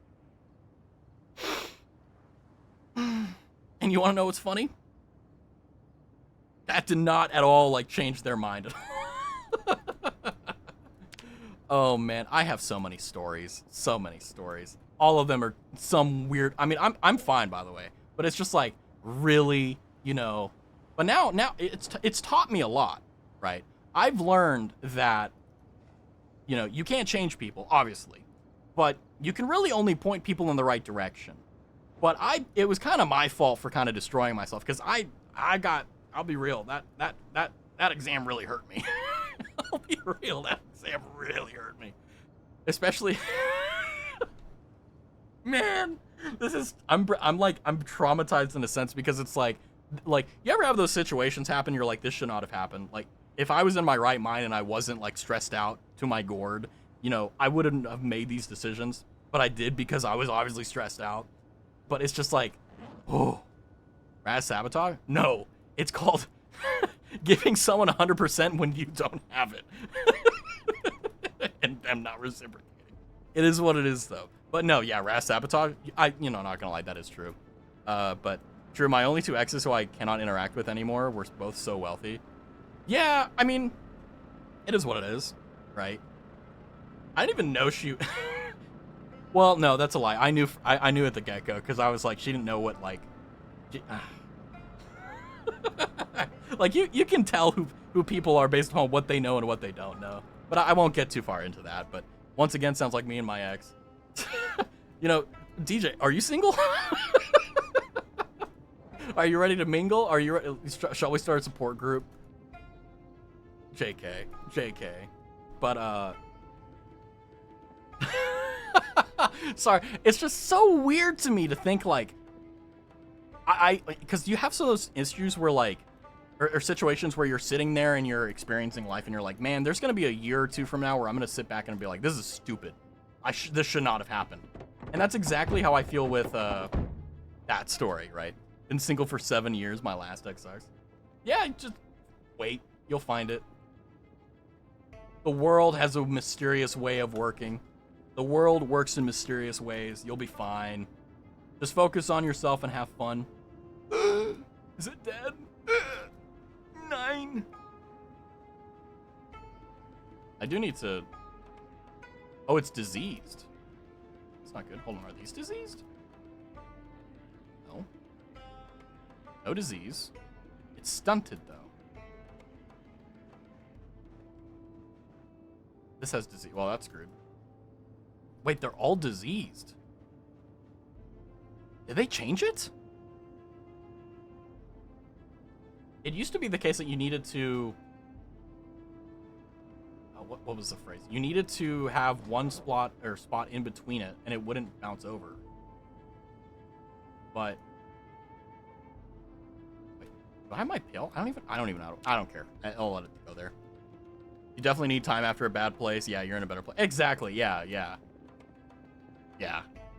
And you want to know what's funny? That did not at all, like, change their mind at all. Oh, man. I have so many stories. So many stories. All of them are some weird... I mean, I'm fine, by the way. But it's just, like, really, you know... But now it's taught me a lot, right? I've learned that, you know, you can't change people, obviously. But you can really only point people in the right direction. But it was kind of my fault for kind of destroying myself. Because I'll be real, that exam really hurt me. I'll be real, that exam really hurt me. Especially... Man, I'm traumatized in a sense because it's like, you ever have those situations happen, you're like, this should not have happened. Like, if I was in my right mind and I wasn't, like, stressed out to my gourd, you know, I wouldn't have made these decisions. But I did because I was obviously stressed out. But it's just like, oh, Raz sabotage? No, it's called giving someone 100% when you don't have it. And I'm not reciprocating. It is what it is, though. But no, yeah, Raz sabotage, not gonna lie, that is true. But Drew, my only two exes who I cannot interact with anymore were both so wealthy. Yeah, I mean, it is what it is, right? I didn't even know she... Well, no, that's a lie. I knew at the get-go, because I was like, she didn't know what, like... Like, you can tell who people are based upon what they know and what they don't know. But I won't get too far into that. But once again, sounds like me and my ex. You know, DJ, are you single? Are you ready to mingle? Are you ready? Shall we start a support group? JK. But, sorry, it's just so weird to me to think, like, because you have some of those issues where, like, or situations where you're sitting there and you're experiencing life and you're like, man, there's going to be a year or two from now where I'm going to sit back and be like, this is stupid. This should not have happened. And that's exactly how I feel with that story, right? Been single for 7 years, my last ex. Yeah, just wait. You'll find it. The world has a mysterious way of working. The world works in mysterious ways. You'll be fine. Just focus on yourself and have fun. Is it dead? 9. I do need to... Oh, it's diseased. It's not good. Hold on, are these diseased? No. No disease. It's stunted, though. This has disease. Well, that's screwed. Wait, they're all diseased. Did they change it? It used to be the case that you needed to... what was the phrase? You needed to have one spot in between it, and it wouldn't bounce over. But... Wait, do I have my pill? I don't even know. I don't care. I'll let it go there. You definitely need time after a bad place. Yeah, you're in a better place. Exactly, yeah.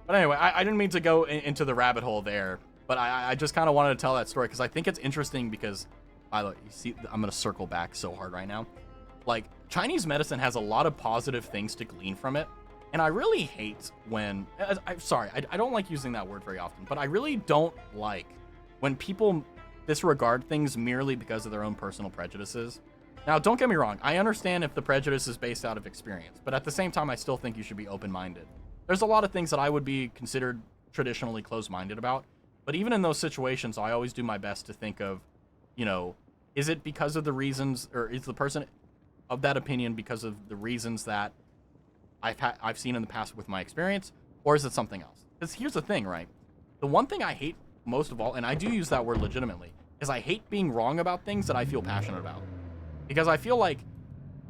But anyway, I didn't mean to go into the rabbit hole there, but I just kind of wanted to tell that story because I think it's interesting because, you see, I'm going to circle back so hard right now. Like, Chinese medicine has a lot of positive things to glean from it, and I really hate when, I don't like using that word very often, but I really don't like when people disregard things merely because of their own personal prejudices. Now, don't get me wrong, I understand if the prejudice is based out of experience, but at the same time, I still think you should be open-minded. There's a lot of things that I would be considered traditionally closed-minded about, but even in those situations, I always do my best to think of, you know, is it because of the reasons, or is the person of that opinion because of the reasons that I've seen in the past with my experience, or is it something else? Because here's the thing, right? The one thing I hate most of all, and I do use that word legitimately, is I hate being wrong about things that I feel passionate about. Because I feel like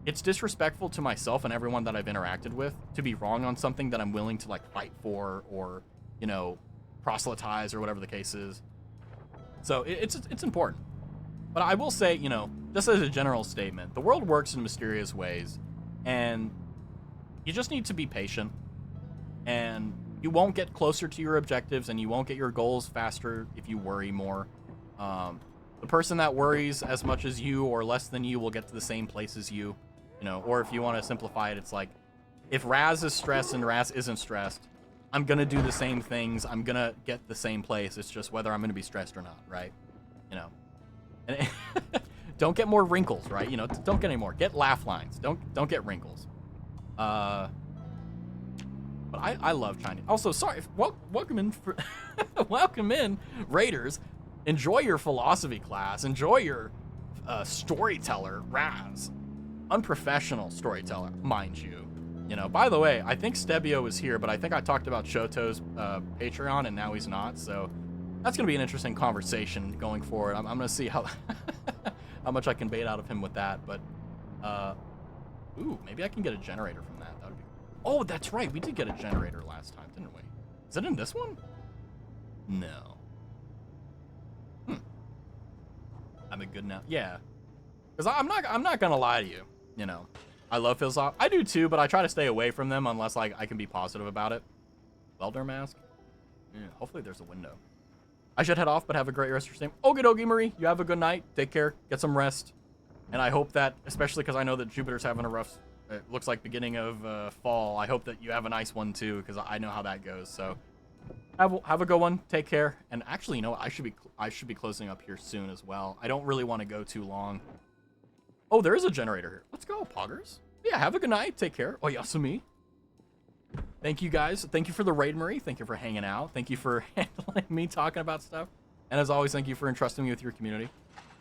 it's disrespectful to myself and everyone that I've interacted with to be wrong on something that I'm willing to, like, fight for or, you know, proselytize or whatever the case is. So it's important. But I will say, you know, just as a general statement, the world works in mysterious ways, and you just need to be patient, and you won't get closer to your objectives, and you won't get your goals faster if you worry more. The person that worries as much as you or less than you will get to the same place as you, you know. Or if you want to simplify it, it's like, if Raz is stressed and Raz isn't stressed, I'm gonna do the same things. I'm gonna get the same place. It's just whether I'm gonna be stressed or not, right? You know. And don't get more wrinkles, right? You know, don't get any more. Get laugh lines. Don't get wrinkles. But I love Chinese. Also, sorry. Welcome in, welcome in, Raiders. Enjoy your philosophy class. Enjoy your storyteller, Raz. Unprofessional storyteller, mind you. You know, by the way, I think Stebio is here, but I think I talked about Shoto's Patreon, and now he's not. So that's going to be an interesting conversation going forward. I'm going to see how how much I can bait out of him with that. But, ooh, maybe I can get a generator from that. That would be. Oh, that's right. We did get a generator last time, didn't we? Is it in this one? No. I'm a good now. Yeah. Because I'm not going to lie to you. You know, I love philosophy. I do too, but I try to stay away from them unless like I can be positive about it. Welder mask. Yeah, hopefully there's a window. I should head off, but have a great rest of your stream. Okie dokie, Marie. You have a good night. Take care. Get some rest. And I hope that, especially because I know that Jupiter's having a rough, it looks like beginning of fall. I hope that you have a nice one too, because I know how that goes. So have a good one. Take care. And actually, you know what? I should be closing up here soon as well. I don't really want to go too long. Oh, there is a generator here. Let's go, poggers. Yeah, have a good night. Take care. Oh, Yasumi. Thank you, guys. Thank you for the raid, Marie. Thank you for hanging out. Thank you for handling me talking about stuff. And as always, thank you for entrusting me with your community.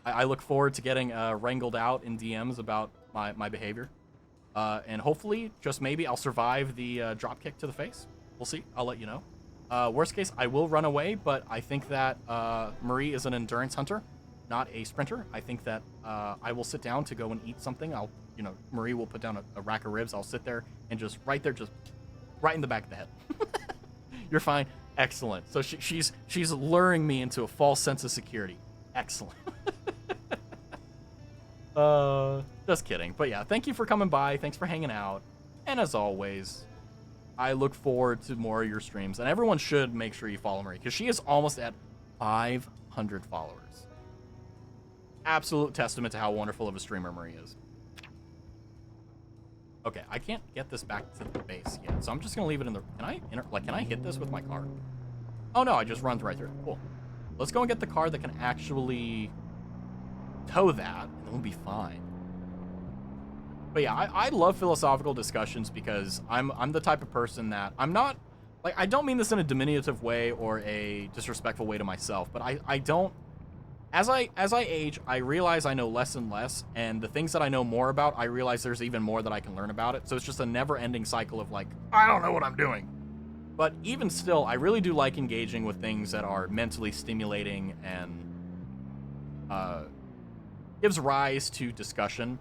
I look forward to getting wrangled out in DMs about my behavior. And hopefully, just maybe, I'll survive the drop kick to the face. We'll see. I'll let you know. Worst case, I will run away, but I think that Marie is an endurance hunter, not a sprinter. I think that I will sit down to go and eat something. Marie will put down a rack of ribs. I'll sit there and just right in the back of the head. You're fine. Excellent. So she's luring me into a false sense of security. Excellent. Just kidding. But yeah, thank you for coming by. Thanks for hanging out. And as always, I look forward to more of your streams. And everyone should make sure you follow Marie, because she is almost at 500 followers. Absolute testament to how wonderful of a streamer Marie is. Okay, I can't get this back to the base yet, so I'm just gonna leave it in the. Can I hit this with my car? Oh no, I just run right through it. Cool. Let's go and get the car that can actually tow that, and then we'll be fine. But yeah, I love philosophical discussions because I'm the type of person that I'm not like, I don't mean this in a diminutive way or a disrespectful way to myself, but I don't. As I age, I realize I know less and less, and the things that I know more about, I realize there's even more that I can learn about it. So it's just a never-ending cycle of like, I don't know what I'm doing. But even still, I really do like engaging with things that are mentally stimulating and gives rise to discussion.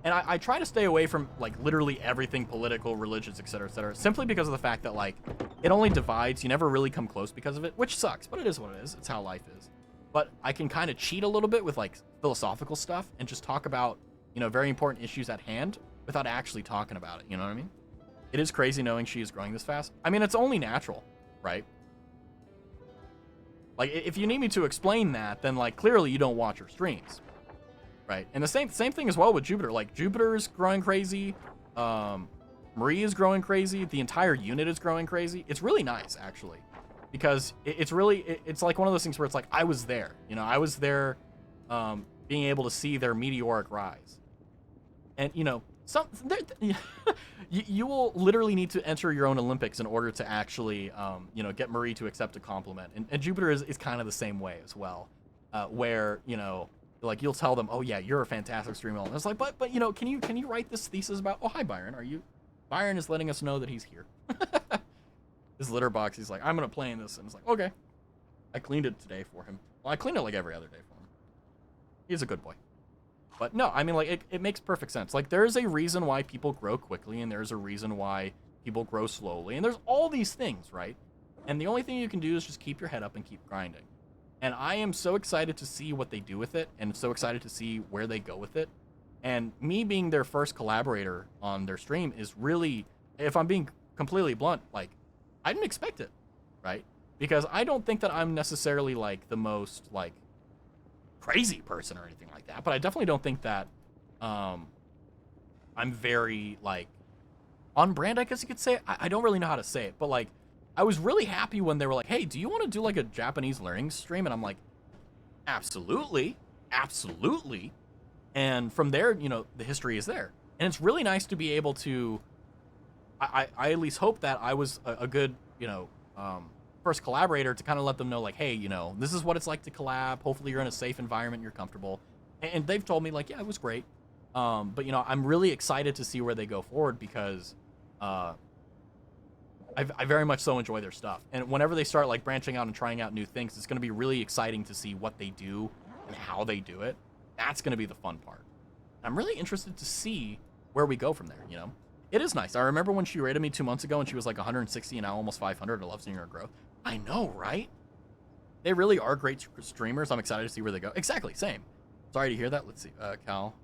And I try to stay away from like literally everything political, religious, etc., simply because of the fact that like it only divides. You never really come close because of it, which sucks, but it is what it is. It's how life is. But I can kind of cheat a little bit with like philosophical stuff and just talk about, you know, very important issues at hand without actually talking about it. You know what I mean? It is crazy knowing she is growing this fast. I mean, it's only natural, right? Like, if you need me to explain that, then like clearly you don't watch her streams, right? And the same thing as well with Jupiter. Like, Jupiter's growing crazy. Marie is growing crazy. The entire unit is growing crazy. It's really nice, actually. Because it's like one of those things where it's like, I was there, you know, I was there, being able to see their meteoric rise. And, you know, you will literally need to enter your own Olympics in order to actually, you know, get Marie to accept a compliment. And Jupiter is kind of the same way as well, where, you know, like you'll tell them, oh yeah, you're a fantastic streamer. And it's like, but you know, can you write this thesis about, oh, hi, Byron, Byron is letting us know that he's here. His litter box, he's like, I'm gonna play in this, and it's like, okay. I cleaned it today for him. Well, I clean it like every other day for him. He's a good boy. But no, I mean, like, it makes perfect sense. Like, there's a reason why people grow quickly, and there's a reason why people grow slowly, and there's all these things, right? And the only thing you can do is just keep your head up and keep grinding. And I am so excited to see what they do with it, and so excited to see where they go with it. And me being their first collaborator on their stream is really if I'm being completely blunt, like, I didn't expect it, right? Because I don't think that I'm necessarily, like, the most, like, crazy person or anything like that, but I definitely don't think that I'm very, like, on brand, I guess you could say. I don't really know how to say it, but, like, I was really happy when they were like, hey, do you want to do, like, a Japanese learning stream? And I'm like, absolutely, absolutely. And from there, you know, the history is there. And it's really nice to be able to, I at least hope that I was a good, you know, first collaborator to kind of let them know, like, hey, you know, this is what it's like to collab. Hopefully you're in a safe environment, you're comfortable. And they've told me, like, yeah, it was great. But, you know, I'm really excited to see where they go forward because I very much so enjoy their stuff. And whenever they start, like, branching out and trying out new things, it's going to be really exciting to see what they do and how they do it. That's going to be the fun part. I'm really interested to see where we go from there, you know? It is nice. I remember when she rated me 2 months ago and she was like 160 and now almost 500. I love seeing her growth. I know, right? They really are great streamers. I'm excited to see where they go. Exactly, same. Sorry to hear that. Let's see, Cal.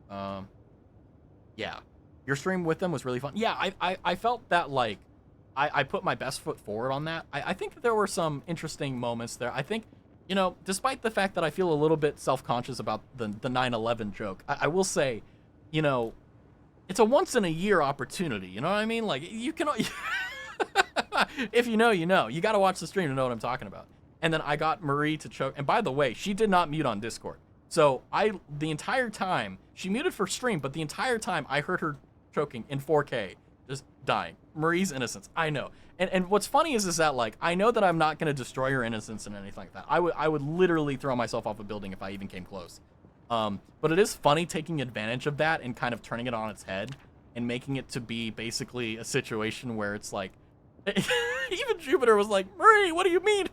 Yeah, your stream with them was really fun. Yeah, I felt that, like, I put my best foot forward on that. I think that there were some interesting moments there. I think, you know, despite the fact that I feel a little bit self-conscious about the 9/11 joke, I will say, you know, it's a once-in-a-year opportunity, you know what I mean? Like, you can... if you know, you know. You got to watch the stream to know what I'm talking about. And then I got Marie to choke. And by the way, she did not mute on Discord. So the entire time, she muted for stream, but the entire time I heard her choking in 4K, just dying. Marie's innocence, I know. And what's funny is that, like, I know that I'm not going to destroy her innocence and anything like that. I would literally throw myself off a building if I even came close. But it is funny taking advantage of that and kind of turning it on its head and making it to be basically a situation where it's like, even Jupiter was like, Marie, what do you mean?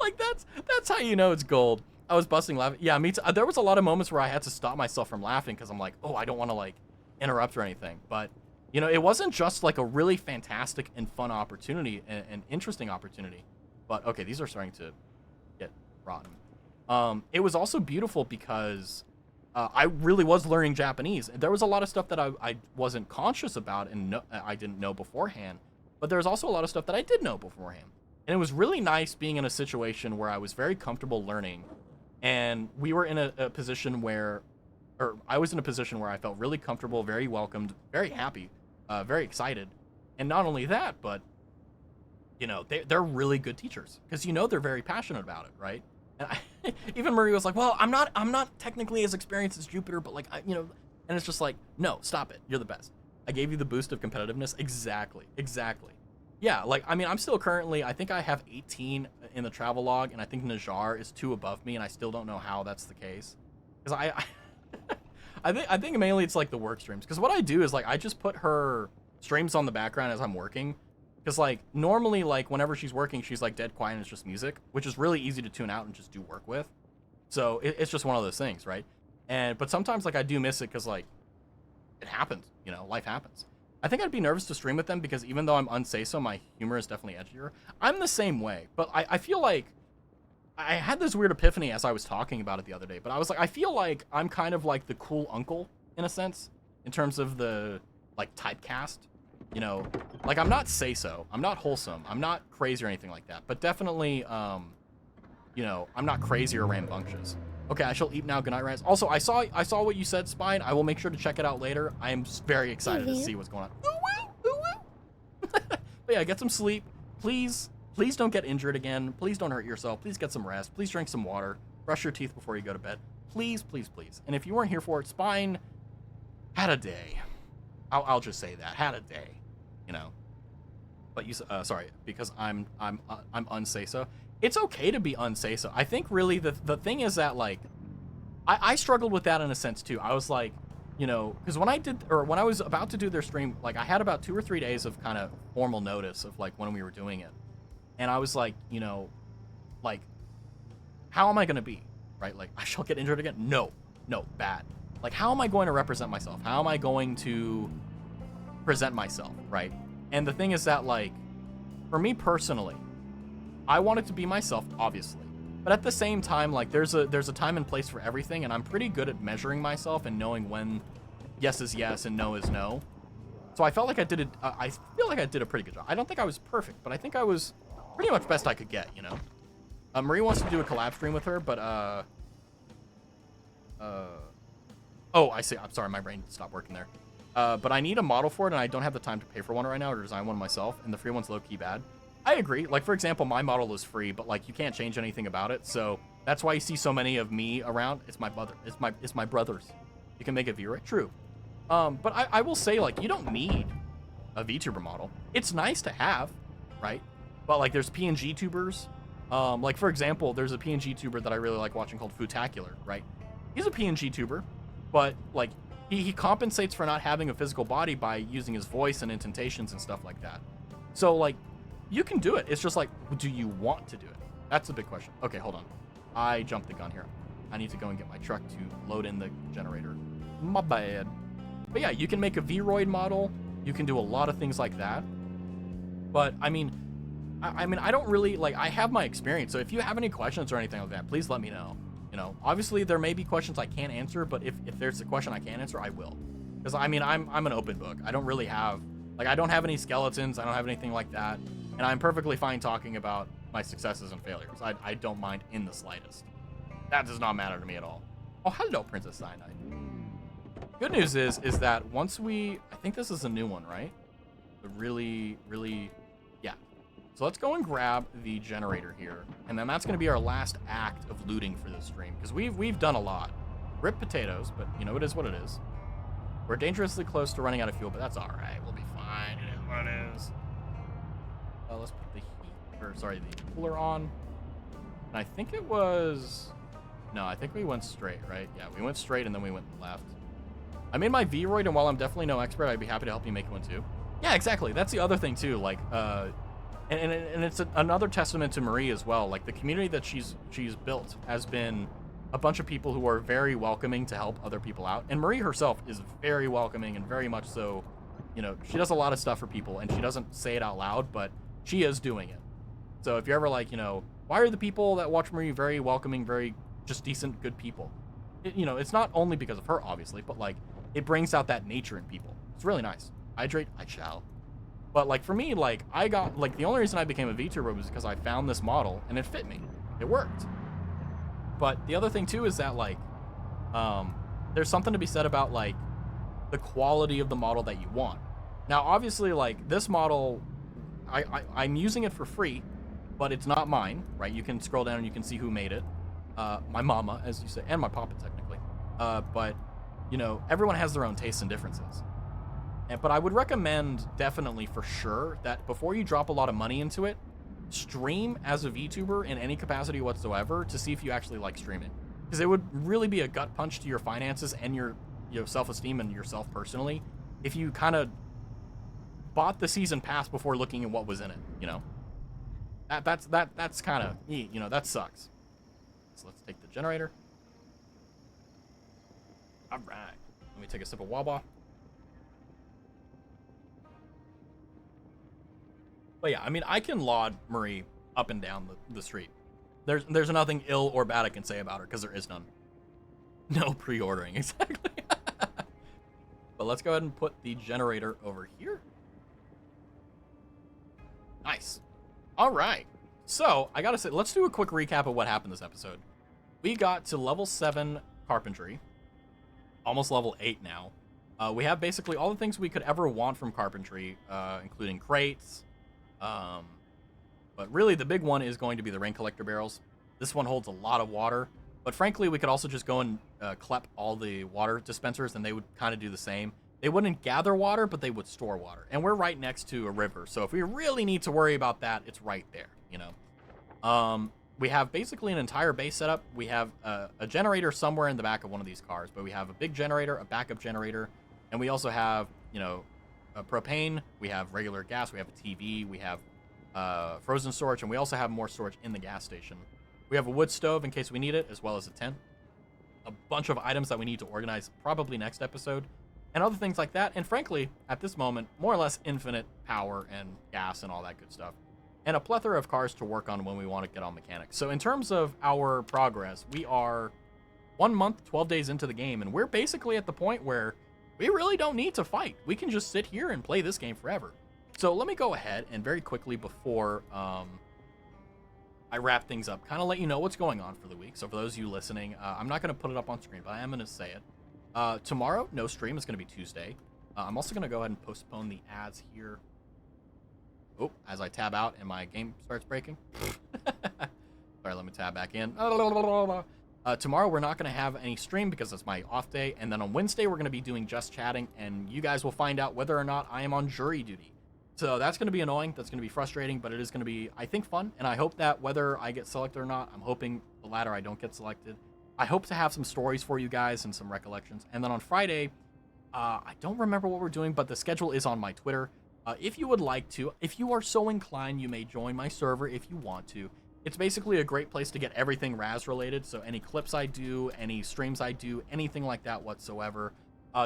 Like, that's how you know it's gold. I was busting laughing. Yeah, me too. There was a lot of moments where I had to stop myself from laughing because I'm like, oh, I don't want to, like, interrupt or anything. But, you know, it wasn't just, like, a really fantastic and fun opportunity and interesting opportunity. But, okay, these are starting to get rotten. It was also beautiful because I really was learning Japanese. There was a lot of stuff that I wasn't conscious about and I didn't know beforehand. But there was also a lot of stuff that I did know beforehand. And it was really nice being in a situation where I was very comfortable learning. And we were in a position where, or I was in a position where I felt really comfortable, very welcomed, very happy, very excited. And not only that, but, you know, they're really good teachers because, you know, they're very passionate about it, right? And even Marie was like, well, I'm not technically as experienced as Jupiter, but, like, you know, and it's just like, no, stop it. You're the best. I gave you the boost of competitiveness. Exactly. Yeah, like, I mean, I'm still currently, I think I have 18 in the travel log, and I think Najar is 2 above me, and I still don't know how that's the case. Because I think mainly it's, like, the work streams. Because what I do is, like, I just put her streams on the background as I'm working. Because, like, normally, like, whenever she's working, she's, like, dead quiet and it's just music, which is really easy to tune out and just do work with. So it's just one of those things, right? But sometimes, like, I do miss it because, like, it happens, you know, life happens. I think I'd be nervous to stream with them because even though I'm unsay-so, my humor is definitely edgier. I'm the same way, but I feel like I had this weird epiphany as I was talking about it the other day, but I was like, I feel like I'm kind of like the cool uncle in a sense, in terms of the, like, typecast, you know, like, I'm not say-so, I'm not wholesome, I'm not crazy or anything like that, but definitely, you know, I'm not crazy or rambunctious. Okay, I shall eat now. Good night, Rance. Also, I saw what you said, Spine. I will make sure to check it out later. I am very excited to see what's going on. But yeah, get some sleep. Please don't get injured again. Please don't hurt yourself. Please get some rest. Please drink some water. Brush your teeth before you go to bed. Please. And if you weren't here for it, Spine had a day. I'll just say that. Had a day, you know. But you sorry, because I'm unsay-so. It's okay to be unsay-so. I think really the thing is that, like, I struggled with that in a sense too. I was like, you know, because when I was about to do their stream, like, I had about 2 or 3 days of kind of formal notice of, like, when we were doing it. And I was like, you know, like, how am I going to be, right? Like, I shall get injured again? No, bad. Like, how am I going to represent myself? How am I going to present myself, right? And the thing is that, like, for me personally, I wanted to be myself, obviously. But at the same time, like, there's a time and place for everything, and I'm pretty good at measuring myself and knowing when yes is yes and no is no. So I felt like I did it. I feel like I did a pretty good job. I don't think I was perfect, but I think I was pretty much best I could get, you know? Marie wants to do a collab stream with her, but, oh, I see. I'm sorry, my brain stopped working there. But I need a model for it, and I don't have the time to pay for one right now or design one myself, and the free one's low-key bad. I agree. Like, for example, my model is free, but, like, you can't change anything about it, so that's why you see so many of me around. It's my brother. It's my brothers. You can make a V-Ray. True. But I will say, like, you don't need a VTuber model. It's nice to have, right? But, like, there's PNG tubers. Like, for example, there's a PNG tuber that I really like watching called Futacular, right? He's a PNG tuber, but, like, he compensates for not having a physical body by using his voice and intentations and stuff like that. So, like, you can do it. It's just like, do you want to do it? That's the big question. Okay, hold on. I jumped the gun here. I need to go and get my truck to load in the generator. My bad. But yeah, you can make a V-Roid model. You can do a lot of things like that. But, I mean, I don't really, like, I have my experience. So if you have any questions or anything like that, please let me know. You know, obviously there may be questions I can't answer, but if there's a question I can't answer, I will. Because, I mean, I'm an open book. I don't really have, like, I don't have any skeletons. I don't have anything like that. And I'm perfectly fine talking about my successes and failures. I don't mind in the slightest. That does not matter to me at all. Oh, hello, Princess Cyanide. Good news is that once I think this is a new one, right? The really, yeah. So let's go and grab the generator here. And then that's going to be our last act of looting for this stream. Because we've done a lot. Rip potatoes, but, you know, it is what it is. We're dangerously close to running out of fuel, but that's all right. We'll be fine. It is what it is. Let's put the the cooler on. And I think it was... No, I think we went straight, right? Yeah, we went straight and then we went left. I made my V-Roid, and while I'm definitely no expert, I'd be happy to help you make one too. Yeah, exactly. That's the other thing too. Like, and it's another testament to Marie as well. Like, the community that she's built has been a bunch of people who are very welcoming to help other people out. And Marie herself is very welcoming and very much so, you know, she does a lot of stuff for people, and she doesn't say it out loud, but she is doing it. So if you're ever like, you know, why are the people that watch Marie very welcoming, very just decent, good people? You know, it's not only because of her, obviously, but, like, it brings out that nature in people. It's really nice. Hydrate, I shall. But, like, for me, like, I got, like, the only reason I became a VTuber was because I found this model, and it fit me. It worked. But the other thing, too, is that, like, there's something to be said about, like, the quality of the model that you want. Now, obviously, like, this model, I'm using it for free, but it's not mine, right? You can scroll down and you can see who made it. My mama, as you say, and my papa, technically. But, you know, everyone has their own tastes and differences. But I would recommend, definitely, for sure, that before you drop a lot of money into it, stream as a VTuber in any capacity whatsoever to see if you actually like streaming. Because it would really be a gut punch to your finances and your self-esteem and yourself personally if you kind of bought the season pass before looking at what was in it, you know? That's kind of, you know, that sucks. So let's take the generator. All right. Let me take a sip of Wawa. But yeah, I mean, I can laud Marie up and down the street. There's nothing ill or bad I can say about her, because there is none. No pre-ordering, exactly. But let's go ahead and put the generator over here. Nice. All right. So, I gotta say, let's do a quick recap of what happened this episode. We got to level 7 carpentry. Almost level 8 now. We have basically all the things we could ever want from carpentry, including crates. But really the big one is going to be the rain collector barrels. This one holds a lot of water. But frankly, we could also just go and collect all the water dispensers, and they would kind of do the same. They wouldn't gather water, but they would store water. And we're right next to a river, so if we really need to worry about that, it's right there, you know. We have basically an entire base setup. We have a generator somewhere in the back of one of these cars, but we have a big generator, a backup generator, and we also have, you know, propane, we have regular gas, we have a TV, we have frozen storage, and we also have more storage in the gas station. We have a wood stove in case we need it, as well as a tent. A bunch of items that we need to organize probably next episode, and other things like that. And frankly, at this moment, more or less infinite power and gas and all that good stuff. And a plethora of cars to work on when we want to get on mechanics. So in terms of our progress, we are 1 month, 12 days into the game, and we're basically at the point where we really don't need to fight. We can just sit here and play this game forever. So let me go ahead and very quickly before I wrap things up, kind of let you know what's going on for the week. So for those of you listening, I'm not going to put it up on screen, but I am going to say it. Tomorrow, no stream. It's going to be Tuesday. I'm also going to go ahead and postpone the ads here. Oh, as I tab out and my game starts breaking. Sorry, let me tab back in. Tomorrow, we're not going to have any stream because it's my off day. And then on Wednesday, we're going to be doing just chatting. And you guys will find out whether or not I am on jury duty. So that's going to be annoying. That's going to be frustrating. But it is going to be, I think, fun. And I hope that whether I get selected or not, I'm hoping the latter I don't get selected. I hope to have some stories for you guys and some recollections. And then on Friday, I don't remember what we're doing, but the schedule is on my Twitter. If you would like to, if you are so inclined, you may join my server if you want to. It's basically a great place to get everything Raz related. So any clips I do, any streams I do, anything like that whatsoever,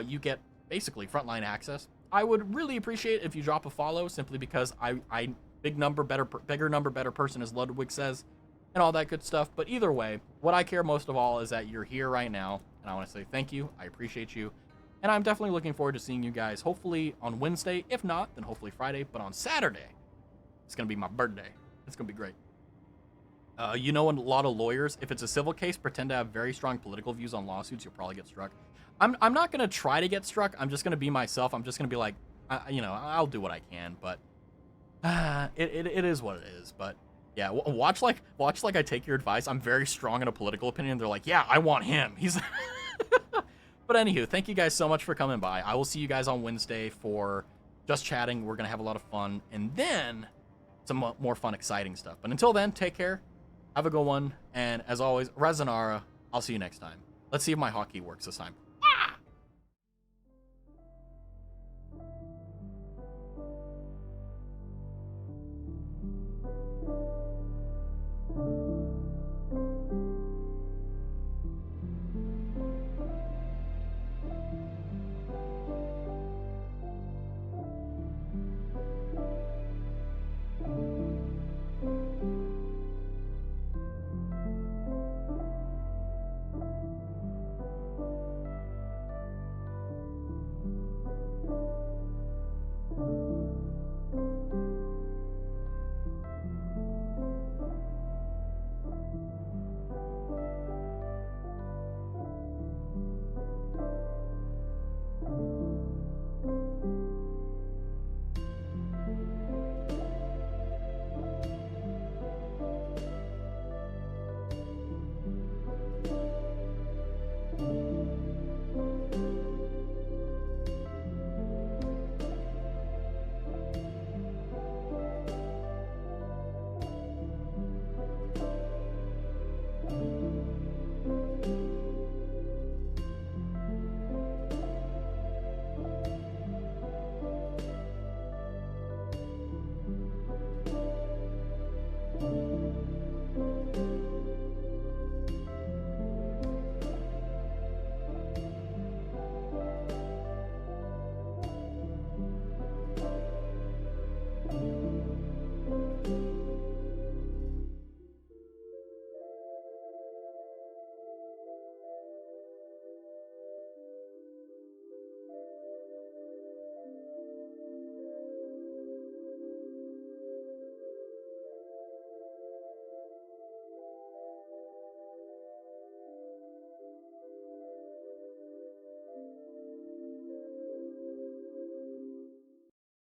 you get basically frontline access. I would really appreciate if you drop a follow, simply because I bigger number, better person, as Ludwig says, and all that good stuff. But either way, what I care most of all is that you're here right now, and I want to say thank you. I appreciate you. And I'm definitely looking forward to seeing you guys, hopefully on Wednesday. If not, then hopefully Friday. But on Saturday, it's going to be my birthday. It's going to be great. You know, a lot of lawyers, if it's a civil case, pretend to have very strong political views on lawsuits. You'll probably get struck. I'm not going to try to get struck. I'm just going to be myself. I'm just going to be like, you know, I'll do what I can. But it is what it is. But yeah, watch like I take your advice. I'm very strong in a political opinion. They're like, yeah, I want him. He's... But anywho, thank you guys so much for coming by. I will see you guys on Wednesday for just chatting. We're going to have a lot of fun. And then some more fun, exciting stuff. But until then, take care. Have a good one. And as always, Rezanara, I'll see you next time. Let's see if my hotkey works this time.